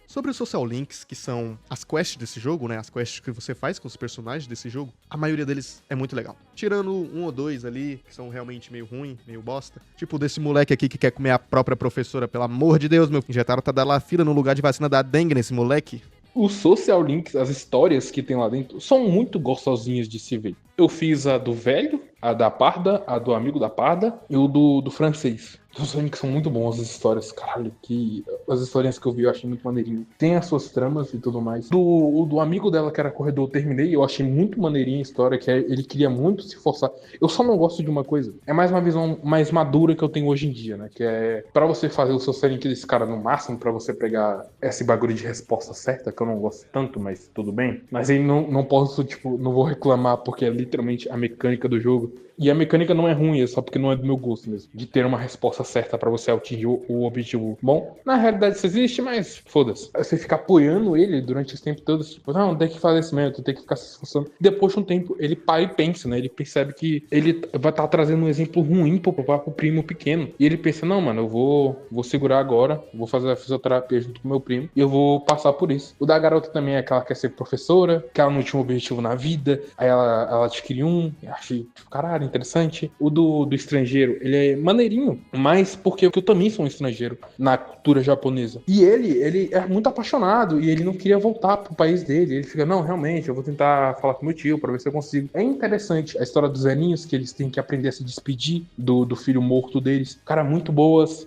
Sobre os social links, que são as quests desse jogo, né? As quests que você faz com os personagens desse jogo, a maioria deles é muito legal. Tirando um ou dois ali, que são realmente meio ruim, meio bosta. Tipo desse moleque aqui que quer comer a própria professora, pelo amor de Deus, meu. Injetaram Tadalafila no lugar de vacina da dengue nesse moleque. Os social links, as histórias que tem lá dentro, são muito gostosinhas de se ver. Eu fiz a do velho, a da parda, a do amigo da parda e o do francês. Os links são muito bons, as histórias, caralho, que... as historinhas que eu vi, eu achei muito maneirinho. Tem as suas tramas e tudo mais. Do amigo dela, que era corredor, eu terminei, eu achei muito maneirinha a história, que ele queria muito se forçar. Eu só não gosto de uma coisa. É mais uma visão mais madura que eu tenho hoje em dia, né? Que é pra você fazer o seu selling desse cara no máximo, pra você pegar esse bagulho de resposta certa, que eu não gosto tanto, mas tudo bem. Mas aí não posso, tipo, não vou reclamar, porque é literalmente a mecânica do jogo. E a mecânica não é ruim, é só porque não é do meu gosto mesmo. De ter uma resposta certa pra você atingir o objetivo. Bom, na realidade isso existe, mas foda-se. Você fica apoiando ele durante esse tempo todo, tipo, não, tem que fazer isso mesmo, tem que ficar se esforçando. Depois de um tempo, ele para e pensa, né? Ele percebe que ele vai estar trazendo um exemplo ruim pro primo pequeno. E ele pensa, não, mano, eu vou segurar agora, vou fazer a fisioterapia junto com meu primo, e eu vou passar por isso. O da garota também é que ela quer ser professora, que ela não tinha um objetivo na vida, aí ela adquire um, e achei, tipo, caralho, interessante. O do estrangeiro, ele é maneirinho, mas porque eu também sou um estrangeiro na cultura japonesa. E ele é muito apaixonado e ele não queria voltar pro país dele. Ele fica, não, realmente, eu vou tentar falar com meu tio pra ver se eu consigo. É interessante a história dos velhinhos, que eles têm que aprender a se despedir do filho morto deles. Cara, muito boas.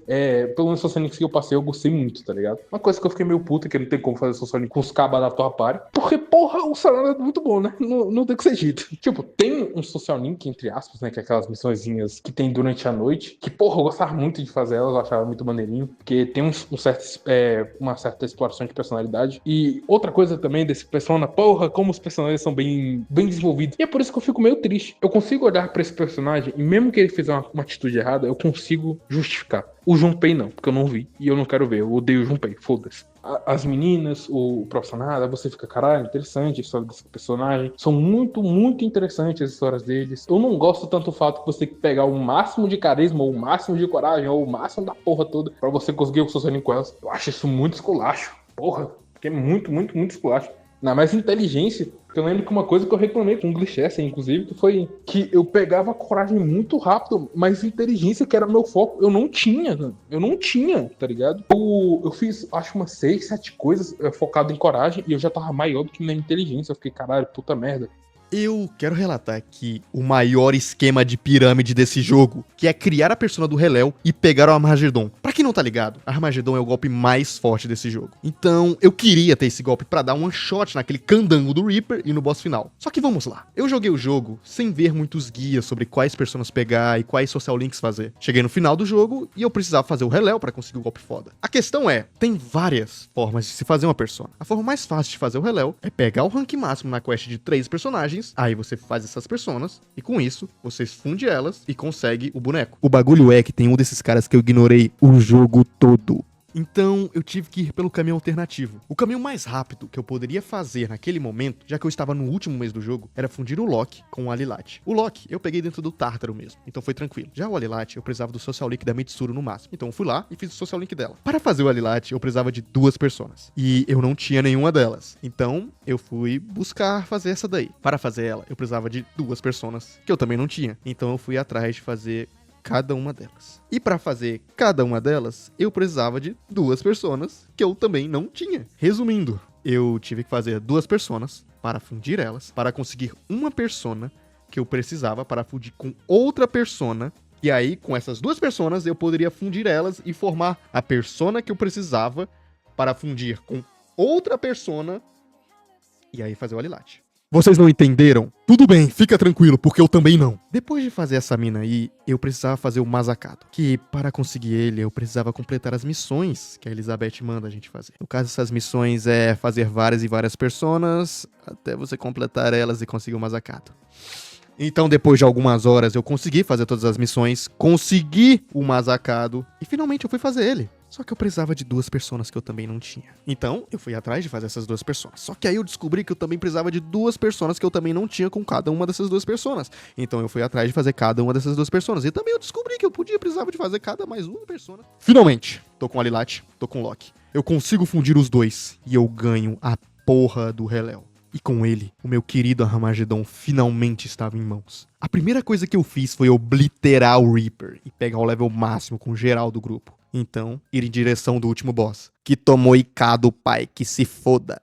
Pelo menos Social Link que eu passei, eu gostei muito, tá ligado? Uma coisa que eu fiquei meio puta, que não tem como fazer Social Link com os cabas da tua party. Porque, porra, o salário é muito bom, né? Não tem que ser dito. Tipo, tem um Social Link, entre aspas, né? Que é aquelas missõezinhas que tem durante a noite. Que, porra, eu gostava muito de fazer elas, eu achava muito maneirinho. Porque tem uma certa exploração de personalidade. E outra coisa também desse Persona, porra, como os personagens são bem desenvolvidos. E é por isso que eu fico meio triste. Eu consigo olhar pra esse personagem e mesmo que ele fizer uma atitude errada, eu consigo justificar. O Junpei não, porque eu não vi e eu não quero ver. Eu odeio o Junpei, foda-se. As meninas, o profissional, você fica, caralho, interessante a história desse personagem. São muito, muito interessantes as histórias deles. Eu não gosto tanto do fato que você tem que pegar o máximo de carisma, ou o máximo de coragem, ou o máximo da porra toda pra você conseguir o seu selling com elas. Eu acho isso muito esculacho. Porra, porque é muito, muito, muito esculacho. Na mais inteligência, porque eu lembro que uma coisa que eu reclamei com o Glitchess, inclusive, que foi que eu pegava coragem muito rápido, mas inteligência, que era meu foco, eu não tinha, tá ligado? Eu fiz, acho, umas 6, 7 coisas focado em coragem, e eu já tava maior do que minha inteligência. Eu fiquei, caralho, puta merda. Eu quero relatar aqui o maior esquema de pirâmide desse jogo, que é criar a persona do Hellel e pegar o Armagedon. Pra quem não tá ligado, Armagedon é o golpe mais forte desse jogo. Então, eu queria ter esse golpe pra dar um one shot naquele candango do Reaper e no boss final. Só que vamos lá. Eu joguei o jogo sem ver muitos guias sobre quais personas pegar e quais social links fazer. Cheguei no final do jogo e eu precisava fazer o Hellel pra conseguir o golpe foda. A questão é, tem várias formas de se fazer uma persona. A forma mais fácil de fazer o Hellel é pegar o rank máximo na quest de 3 personagens. Aí você faz essas personas, e com isso, você funde elas e consegue o boneco. O bagulho é que tem um desses caras que eu ignorei o jogo todo. Então, eu tive que ir pelo caminho alternativo. O caminho mais rápido que eu poderia fazer naquele momento, já que eu estava no último mês do jogo, era fundir o Loki com o Alilat. O Loki, eu peguei dentro do Tártaro mesmo, então foi tranquilo. Já o Alilat, eu precisava do Social Link da Mitsuru no máximo, então eu fui lá e fiz o Social Link dela. Para fazer o Alilat, eu precisava de 2 personas, e eu não tinha nenhuma delas. Então, eu fui buscar fazer essa daí. Para fazer ela, eu precisava de 2 personas, que eu também não tinha. Então eu fui atrás de fazer cada uma delas. E para fazer cada uma delas, eu precisava de 2 personas que eu também não tinha. Resumindo, eu tive que fazer 2 personas para fundir elas, para conseguir uma persona que eu precisava para fundir com outra persona. E aí, com essas 2 personas, eu poderia fundir elas e formar a persona que eu precisava para fundir com outra persona e aí fazer o Alilat. Vocês não entenderam? Tudo bem, fica tranquilo, porque eu também não. Depois de fazer essa mina aí, eu precisava fazer o Masakado. Que, para conseguir ele, eu precisava completar as missões que a Elizabeth manda a gente fazer. No caso, essas missões é fazer várias e várias personas, até você completar elas e conseguir o Masakado. Então, depois de algumas horas, eu consegui fazer todas as missões, consegui o Masakado, e finalmente eu fui fazer ele. Só que eu precisava de 2 personas que eu também não tinha. Então, eu fui atrás de fazer essas 2 personas. Só que aí eu descobri que eu também precisava de 2 personas que eu também não tinha com cada uma dessas 2 personas. Então eu fui atrás de fazer cada uma dessas 2 personas. E também eu descobri que eu precisava de fazer cada mais uma persona. Finalmente, tô com o Alilat, tô com o Loki. Eu consigo fundir os 2 e eu ganho a porra do Hellel. E com ele, o meu querido Armagedon finalmente estava em mãos. A primeira coisa que eu fiz foi obliterar o Reaper e pegar o level máximo com geral do grupo. Então, ir em direção do último boss, que tomou IK do pai, que se foda.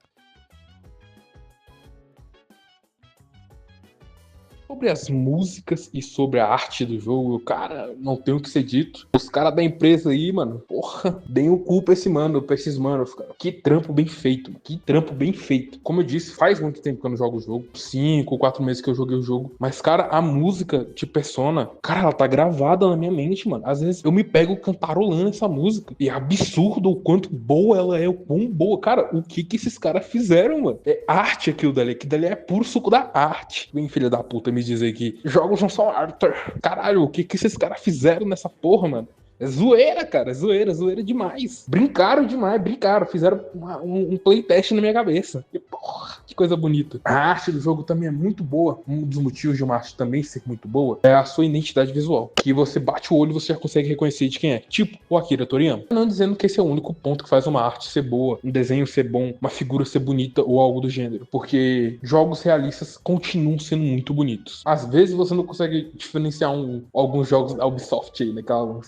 Sobre as músicas e sobre a arte do jogo, cara, não tem o que ser dito. Os caras da empresa aí, mano, porra, deem o cu pra esses manos, cara. Que trampo bem feito, mano. Que trampo bem feito. Como eu disse, faz muito tempo que eu não jogo o jogo. 5, 4 meses que eu joguei o jogo. Mas, cara, a música de Persona, cara, ela tá gravada na minha mente, mano. Às vezes eu me pego cantarolando essa música. E é absurdo o quanto boa ela é, o quão boa. Cara, o que esses caras fizeram, mano? É arte aquilo dali. Aquilo dali é puro suco da arte. Vem, filha da puta, me dizer que jogos não são arte. Caralho, o que esses caras fizeram nessa porra, mano? É zoeira, cara, é zoeira demais. Brincaram demais, fizeram um playtest na minha cabeça. E, porra, que coisa bonita. A arte do jogo também é muito boa. Um dos motivos de uma arte também ser muito boa é a sua identidade visual. Que você bate o olho e você já consegue reconhecer de quem é. Tipo o Akira Toriyama. Não dizendo que esse é o único ponto que faz uma arte ser boa, um desenho ser bom, uma figura ser bonita ou algo do gênero. Porque jogos realistas continuam sendo muito bonitos. Às vezes você não consegue diferenciar alguns jogos da Ubisoft aí, né?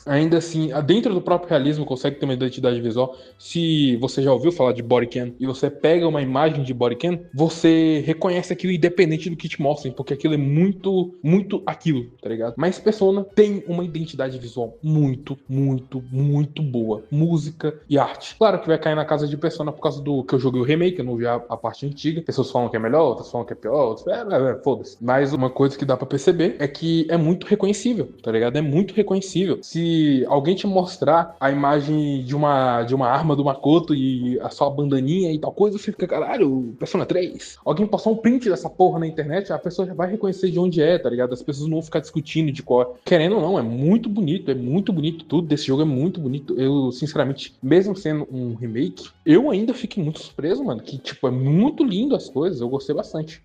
Ainda assim, dentro do próprio realismo consegue ter uma identidade visual. Se você já ouviu falar de bodycam e você pega uma imagem de bodycam, você reconhece aquilo independente do que te mostrem, porque aquilo é muito, muito aquilo, tá ligado? Mas Persona tem uma identidade visual muito, muito, muito boa. Música e arte. Claro que vai cair na casa de Persona por causa do que eu joguei o remake, eu não vi a parte antiga. Pessoas falam que é melhor, outras falam que é pior, outras... foda-se. Mas uma coisa que dá pra perceber é que é muito reconhecível, tá ligado? É muito reconhecível. Se alguém te mostrar a imagem de uma arma do Makoto e a sua bandaninha e tal coisa, você fica, caralho, Persona 3. Alguém postar um print dessa porra na internet, a pessoa já vai reconhecer de onde é, tá ligado? As pessoas não vão ficar discutindo de qual. Querendo ou não, é muito bonito. Tudo desse jogo é muito bonito. Eu, sinceramente, mesmo sendo um remake, eu ainda fiquei muito surpreso, mano. Que, tipo, é muito lindo as coisas. Eu gostei bastante.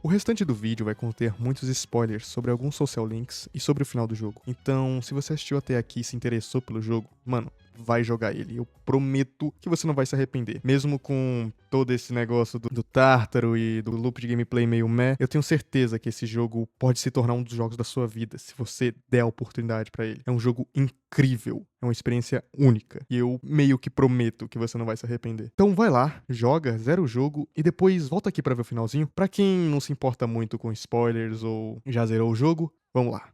O restante do vídeo vai conter muitos spoilers sobre alguns social links e sobre o final do jogo. Então, se você assistiu até aqui e se interessou pelo jogo, mano, vai jogar ele. Eu prometo que você não vai se arrepender. Mesmo com todo esse negócio do Tártaro e do loop de gameplay meio meh, eu tenho certeza que esse jogo pode se tornar um dos jogos da sua vida, se você der a oportunidade pra ele. É um jogo incrível. É uma experiência única. E eu meio que prometo que você não vai se arrepender. Então vai lá, joga, zera o jogo e depois volta aqui pra ver o finalzinho. Pra quem não se importa muito com spoilers ou já zerou o jogo, vamos lá.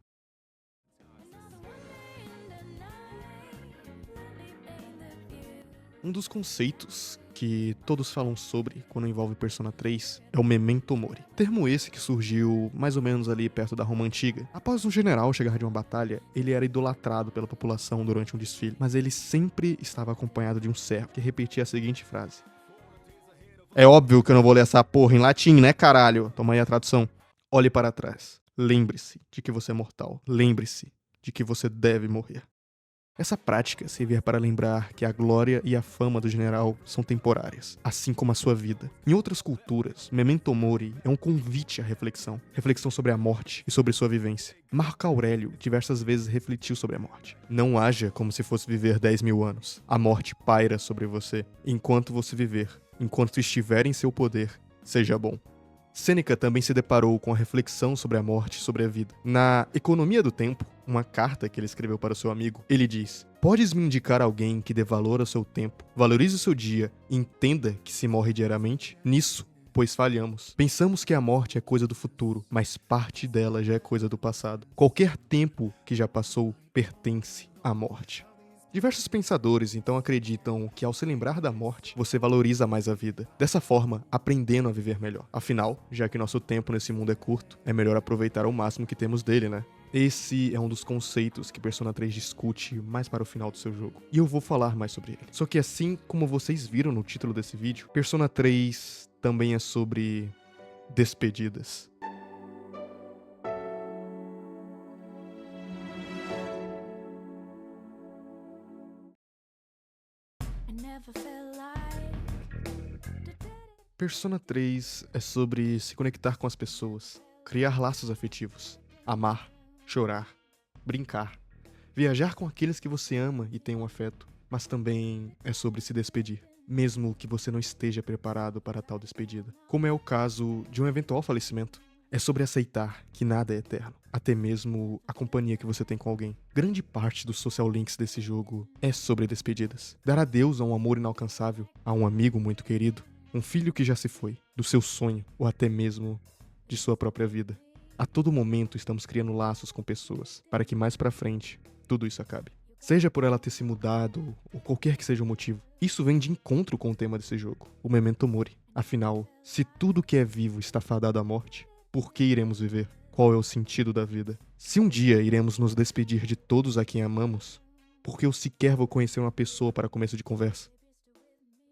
Um dos conceitos que todos falam sobre quando envolve Persona 3 é o Memento Mori. Termo esse que surgiu mais ou menos ali perto da Roma Antiga. Após um general chegar de uma batalha, ele era idolatrado pela população durante um desfile, mas ele sempre estava acompanhado de um servo que repetia a seguinte frase: "É óbvio que eu não vou ler essa porra em latim, né, caralho?" Toma aí a tradução. "Olhe para trás. Lembre-se de que você é mortal. Lembre-se de que você deve morrer." Essa prática servia para lembrar que a glória e a fama do general são temporárias, assim como a sua vida. Em outras culturas, Memento Mori é um convite à reflexão. Reflexão sobre a morte e sobre sua vivência. Marco Aurélio diversas vezes refletiu sobre a morte. Não haja como se fosse viver 10.000 anos. A morte paira sobre você. Enquanto você viver, enquanto estiver em seu poder, seja bom. Sêneca também se deparou com a reflexão sobre a morte e sobre a vida. Na Economia do Tempo, uma carta que ele escreveu para o seu amigo, ele diz: "Podes me indicar alguém que dê valor ao seu tempo, valorize o seu dia e entenda que se morre diariamente? Nisso, pois falhamos. Pensamos que a morte é coisa do futuro, mas parte dela já é coisa do passado. Qualquer tempo que já passou pertence à morte." Diversos pensadores então acreditam que ao se lembrar da morte, você valoriza mais a vida. Dessa forma, aprendendo a viver melhor. Afinal, já que nosso tempo nesse mundo é curto, é melhor aproveitar ao máximo que temos dele, né? Esse é um dos conceitos que Persona 3 discute mais para o final do seu jogo. E eu vou falar mais sobre ele. Só que assim como vocês viram no título desse vídeo, Persona 3 também é sobre despedidas. Persona 3 é sobre se conectar com as pessoas, criar laços afetivos, amar, chorar, brincar, viajar com aqueles que você ama e tem um afeto, mas também é sobre se despedir, mesmo que você não esteja preparado para tal despedida, como é o caso de um eventual falecimento. É sobre aceitar que nada é eterno, até mesmo a companhia que você tem com alguém. Grande parte dos social links desse jogo é sobre despedidas. Dar adeus a um amor inalcançável, a um amigo muito querido, um filho que já se foi, do seu sonho, ou até mesmo de sua própria vida. A todo momento estamos criando laços com pessoas, para que mais pra frente tudo isso acabe. Seja por ela ter se mudado, ou qualquer que seja o motivo. Isso vem de encontro com o tema desse jogo, o Memento Mori. Afinal, se tudo que é vivo está fadado à morte, por que iremos viver? Qual é o sentido da vida? Se um dia iremos nos despedir de todos a quem amamos, por que eu sequer vou conhecer uma pessoa para começo de conversa?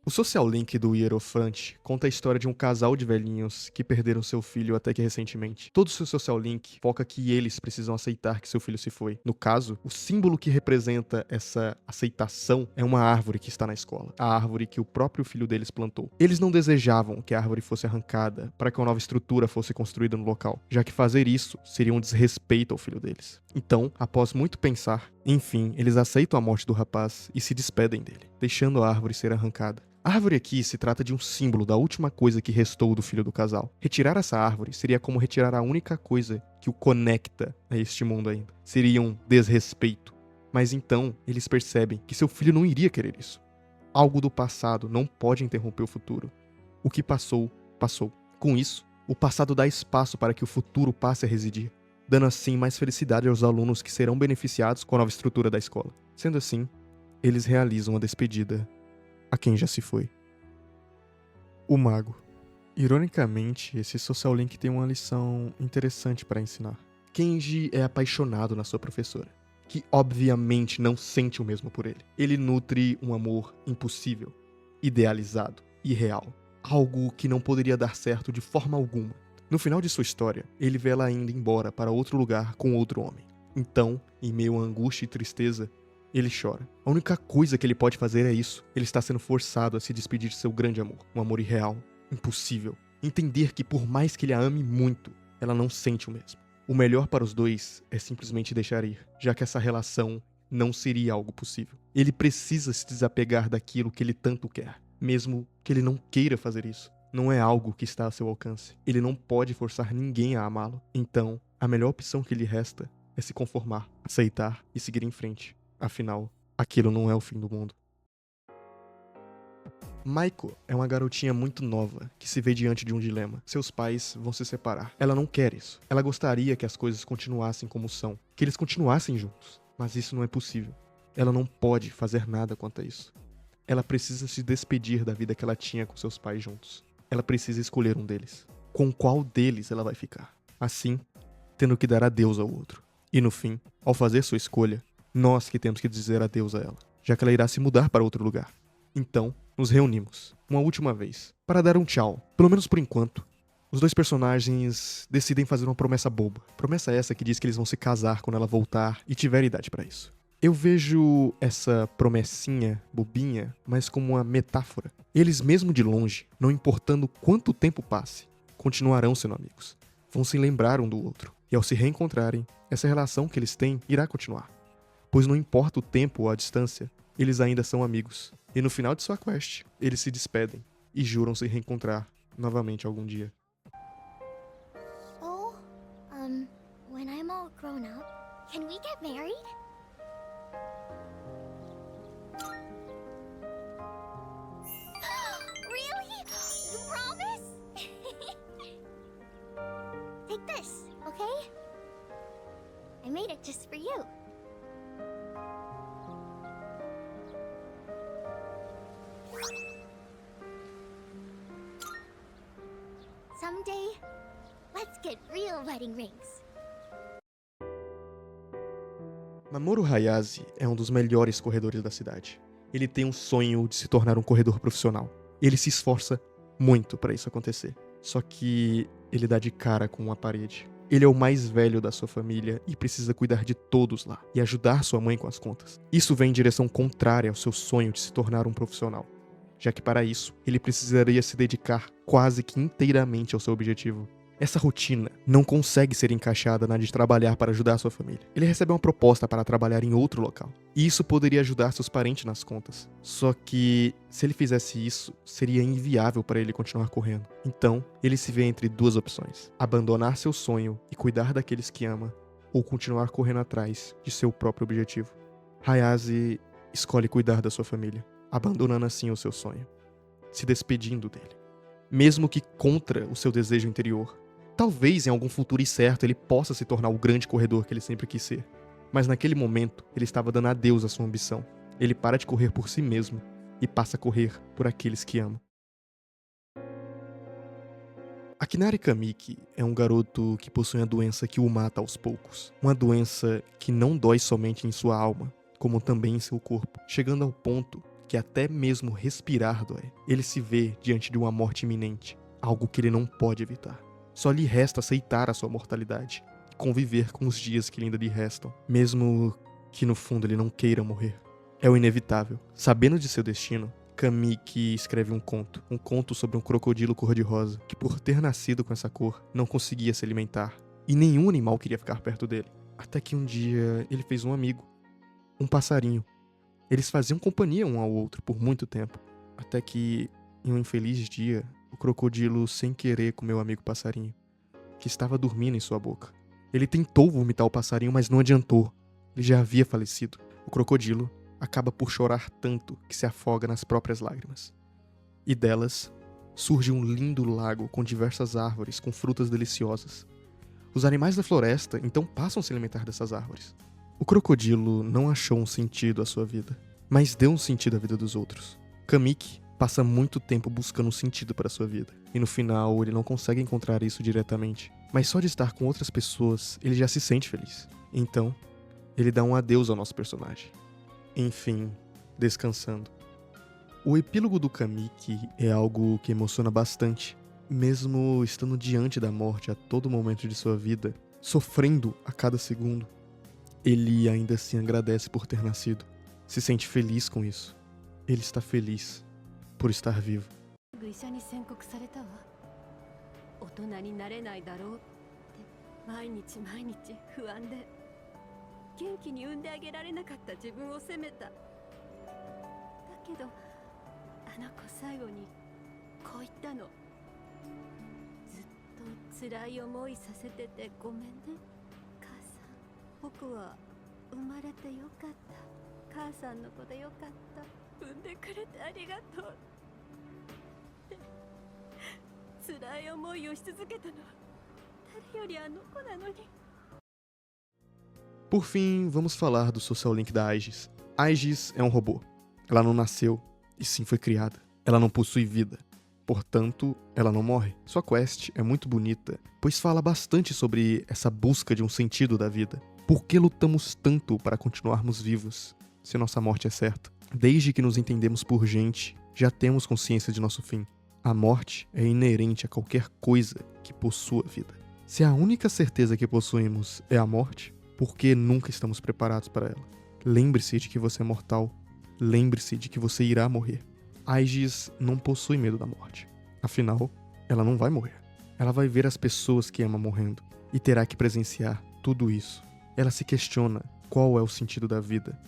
O Social Link do Hierophant conta a história de um casal de velhinhos que perderam seu filho até que recentemente. Todo o seu Social Link foca que eles precisam aceitar que seu filho se foi. No caso, o símbolo que representa essa aceitação é uma árvore que está na escola. A árvore que o próprio filho deles plantou. Eles não desejavam que a árvore fosse arrancada para que uma nova estrutura fosse construída no local, já que fazer isso seria um desrespeito ao filho deles. Então, após muito pensar, enfim, eles aceitam a morte do rapaz e se despedem dele, deixando a árvore ser arrancada. A árvore aqui se trata de um símbolo da última coisa que restou do filho do casal. Retirar essa árvore seria como retirar a única coisa que o conecta a este mundo ainda. Seria um desrespeito. Mas então, eles percebem que seu filho não iria querer isso. Algo do passado não pode interromper o futuro. O que passou, passou. Com isso, o passado dá espaço para que o futuro passe a residir, dando assim mais felicidade aos alunos que serão beneficiados com a nova estrutura da escola. Sendo assim, eles realizam a despedida a quem já se foi. O Mago. Ironicamente, esse Social Link tem uma lição interessante para ensinar. Kenji é apaixonado na sua professora, que obviamente não sente o mesmo por ele. Ele nutre um amor impossível, idealizado, irreal. Algo que não poderia dar certo de forma alguma. No final de sua história, ele vê ela ainda embora para outro lugar com outro homem. Então, em meio a angústia e tristeza, ele chora. A única coisa que ele pode fazer é isso. Ele está sendo forçado a se despedir de seu grande amor. Um amor irreal, impossível. Entender que por mais que ele a ame muito, ela não sente o mesmo. O melhor para os dois é simplesmente deixar ir, já que essa relação não seria algo possível. Ele precisa se desapegar daquilo que ele tanto quer, mesmo que ele não queira fazer isso. Não é algo que está a seu alcance. Ele não pode forçar ninguém a amá-lo. Então, a melhor opção que lhe resta é se conformar, aceitar e seguir em frente. Afinal, aquilo não é o fim do mundo. Maiko é uma garotinha muito nova que se vê diante de um dilema. Seus pais vão se separar. Ela não quer isso. Ela gostaria que as coisas continuassem como são, que eles continuassem juntos. Mas isso não é possível. Ela não pode fazer nada quanto a isso. Ela precisa se despedir da vida que ela tinha com seus pais juntos. Ela precisa escolher um deles. Com qual deles ela vai ficar? Assim, tendo que dar adeus ao outro. E no fim, ao fazer sua escolha, nós que temos que dizer adeus a ela, já que ela irá se mudar para outro lugar. Então, nos reunimos, uma última vez, para dar um tchau, pelo menos por enquanto. Os dois personagens decidem fazer uma promessa boba. Promessa essa que diz que eles vão se casar quando ela voltar e tiver idade para isso. Eu vejo essa promessinha bobinha, mas como uma metáfora. Eles, mesmo de longe, não importando quanto tempo passe, continuarão sendo amigos. Vão se lembrar um do outro. E ao se reencontrarem, essa relação que eles têm irá continuar. Pois não importa o tempo ou a distância, eles ainda são amigos. E no final de sua quest, eles se despedem e juram se reencontrar novamente algum dia. Oh, when I'm all grown up, can we get married? Really? You promise? Take this, okay? I made it just for you. Someday, let's get real wedding rings. Mamoru Hayase é um dos melhores corredores da cidade. Ele tem um sonho de se tornar um corredor profissional. Ele se esforça muito para isso acontecer. Só que ele dá de cara com uma parede. Ele é o mais velho da sua família e precisa cuidar de todos lá e ajudar sua mãe com as contas. Isso vem em direção contrária ao seu sonho de se tornar um profissional, já que para isso ele precisaria se dedicar quase que inteiramente ao seu objetivo. Essa rotina não consegue ser encaixada na de trabalhar para ajudar sua família. Ele recebe uma proposta para trabalhar em outro local, e isso poderia ajudar seus parentes nas contas. Só que, se ele fizesse isso, seria inviável para ele continuar correndo. Então, ele se vê entre duas opções: abandonar seu sonho e cuidar daqueles que ama, ou continuar correndo atrás de seu próprio objetivo. Hayase escolhe cuidar da sua família, abandonando assim o seu sonho, se despedindo dele. Mesmo que contra o seu desejo interior, Talvez em algum futuro incerto ele possa se tornar o grande corredor que ele sempre quis ser. Mas naquele momento, ele estava dando adeus à sua ambição. Ele para de correr por si mesmo e passa a correr por aqueles que ama. Akinari Kamiki é um garoto que possui uma doença que o mata aos poucos. Uma doença que não dói somente em sua alma, como também em seu corpo, chegando ao ponto que até mesmo respirar dói. Ele se vê diante de uma morte iminente, algo que ele não pode evitar. Só lhe resta aceitar a sua mortalidade e conviver com os dias que ainda lhe restam, mesmo que no fundo ele não queira morrer. É o inevitável. Sabendo de seu destino, Kamiki escreve um conto sobre um crocodilo cor-de-rosa que, por ter nascido com essa cor, não conseguia se alimentar e nenhum animal queria ficar perto dele. Até que um dia ele fez um amigo, um passarinho. Eles faziam companhia um ao outro por muito tempo, até que, em um infeliz dia, o crocodilo sem querer comeu o amigo passarinho, que estava dormindo em sua boca. Ele tentou vomitar o passarinho, mas não adiantou. Ele já havia falecido. O crocodilo acaba por chorar tanto que se afoga nas próprias lágrimas. E delas surge um lindo lago com diversas árvores com frutas deliciosas. Os animais da floresta então passam a se alimentar dessas árvores. O crocodilo não achou um sentido à sua vida, mas deu um sentido à vida dos outros. Kamiki passa muito tempo buscando um sentido para a sua vida, e no final ele não consegue encontrar isso diretamente. Mas só de estar com outras pessoas, ele já se sente feliz. Então, ele dá um adeus ao nosso personagem. Enfim, descansando. O epílogo do Kamiki é algo que emociona bastante. Mesmo estando diante da morte a todo momento de sua vida, sofrendo a cada segundo, ele ainda assim agradece por ter nascido. Se sente feliz com isso. Ele está feliz por estar vivo. 医者に宣告されたわ。大人になれないだろうって毎日毎日不安で元気に産んであげられなかった自分を責めた。だけどあの子最後にこう言ったの。ずっと辛い思いさせててごめんね母さん。僕は生まれてよかった。母さんの子でよかった。産んでくれてありがとう。辛い思いをし続けたのは誰よりあの子なのに。 Por fim, vamos falar do social link da Aegis. Aegis é um robô. Ela não nasceu, e sim foi criada. Ela não possui vida. Portanto, ela não morre. Sua quest é muito bonita, pois fala bastante sobre essa busca de um sentido da vida. Por que lutamos tanto para continuarmos vivos, se nossa morte é certa? Desde que nos entendemos por gente, já temos consciência de nosso fim. A morte é inerente a qualquer coisa que possua vida. Se a única certeza que possuímos é a morte, por que nunca estamos preparados para ela? Lembre-se de que você é mortal. Lembre-se de que você irá morrer. Aegis não possui medo da morte. Afinal, ela não vai morrer. Ela vai ver as pessoas que ama morrendo e terá que presenciar tudo isso. Ela se questiona qual é o sentido da vida,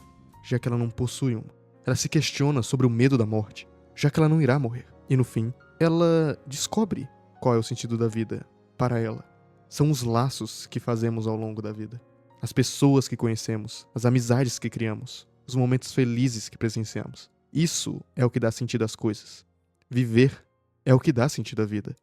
já que ela não possui uma. Ela se questiona sobre o medo da morte, já que ela não irá morrer. E no fim, ela descobre qual é o sentido da vida para ela. São os laços que fazemos ao longo da vida. As pessoas que conhecemos, as amizades que criamos, os momentos felizes que presenciamos. Isso é o que dá sentido às coisas. Viver é o que dá sentido à vida.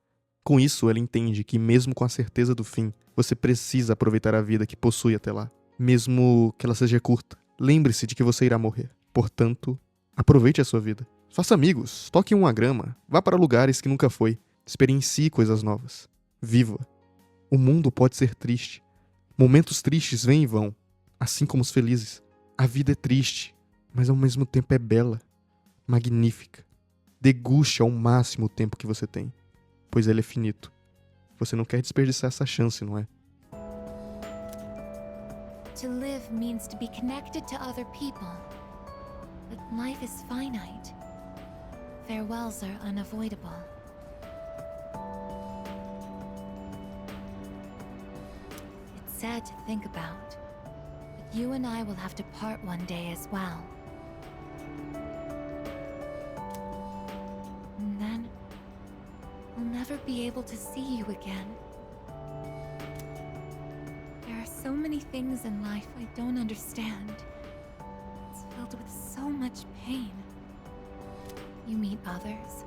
Com isso, ela entende que mesmo com a certeza do fim, você precisa aproveitar a vida que possui até lá. Mesmo que ela seja curta, lembre-se de que você irá morrer. Portanto, aproveite a sua vida. Faça amigos, toque uma grama, vá para lugares que nunca foi, experiencie coisas novas. Viva. O mundo pode ser triste. Momentos tristes vêm e vão, assim como os felizes. A vida é triste, mas ao mesmo tempo é bela, magnífica. Deguste ao máximo o tempo que você tem, pois ele é finito. Você não quer desperdiçar essa chance, não é? To live means to be connected to other people. But life is finite. Farewells are unavoidable. It's sad to think about, but you and I will have to part one day as well. And then, we'll never be able to see you again. There are so many things in life I don't understand. It's filled with so much pain. You meet others,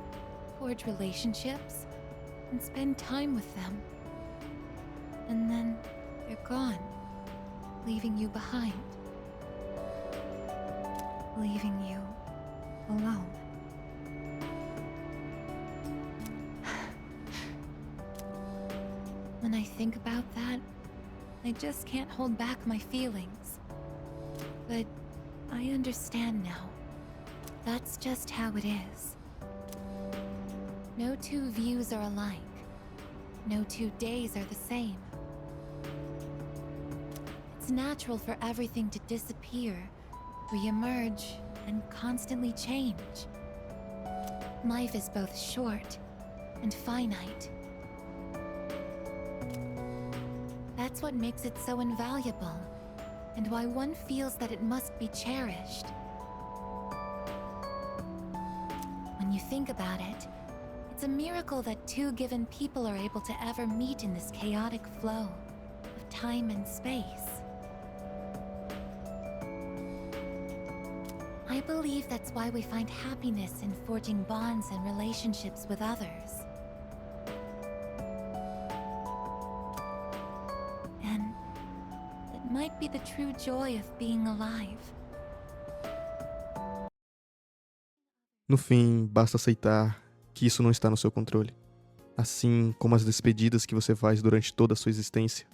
forge relationships, and spend time with them. and then they're gone, leaving you behind. Leaving you alone. When I think about that, I just can't hold back my feelings. But I understand now. That's just how it is. No two views are alike. No 2 days are the same. It's natural for everything to disappear, re-emerge, and constantly change. Life is both short and finite. That's what makes it so invaluable, and why one feels that it must be cherished. When you think about it, it's a miracle that 2 given people are able to ever meet in this chaotic flow of time and space. I believe that's why we find happiness in forging bonds and relationships with others. And it might be the true joy of being alive. No fim, basta aceitar que isso não está no seu controle. Assim como as despedidas que você faz durante toda a sua existência,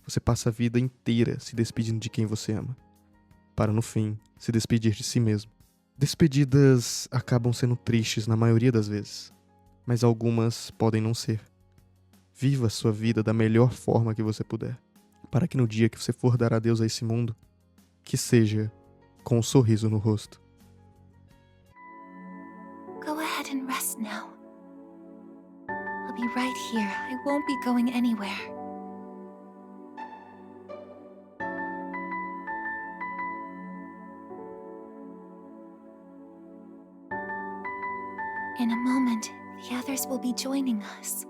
você passa a vida inteira se despedindo de quem você ama, para no fim se despedir de si mesmo. Despedidas acabam sendo tristes na maioria das vezes, mas algumas podem não ser. Viva a sua vida da melhor forma que você puder, para que no dia que você for dar adeus a esse mundo, que seja com um sorriso no rosto. Go ahead and rest now. I'll be right here. I won't be going anywhere. In a moment, the others will be joining us.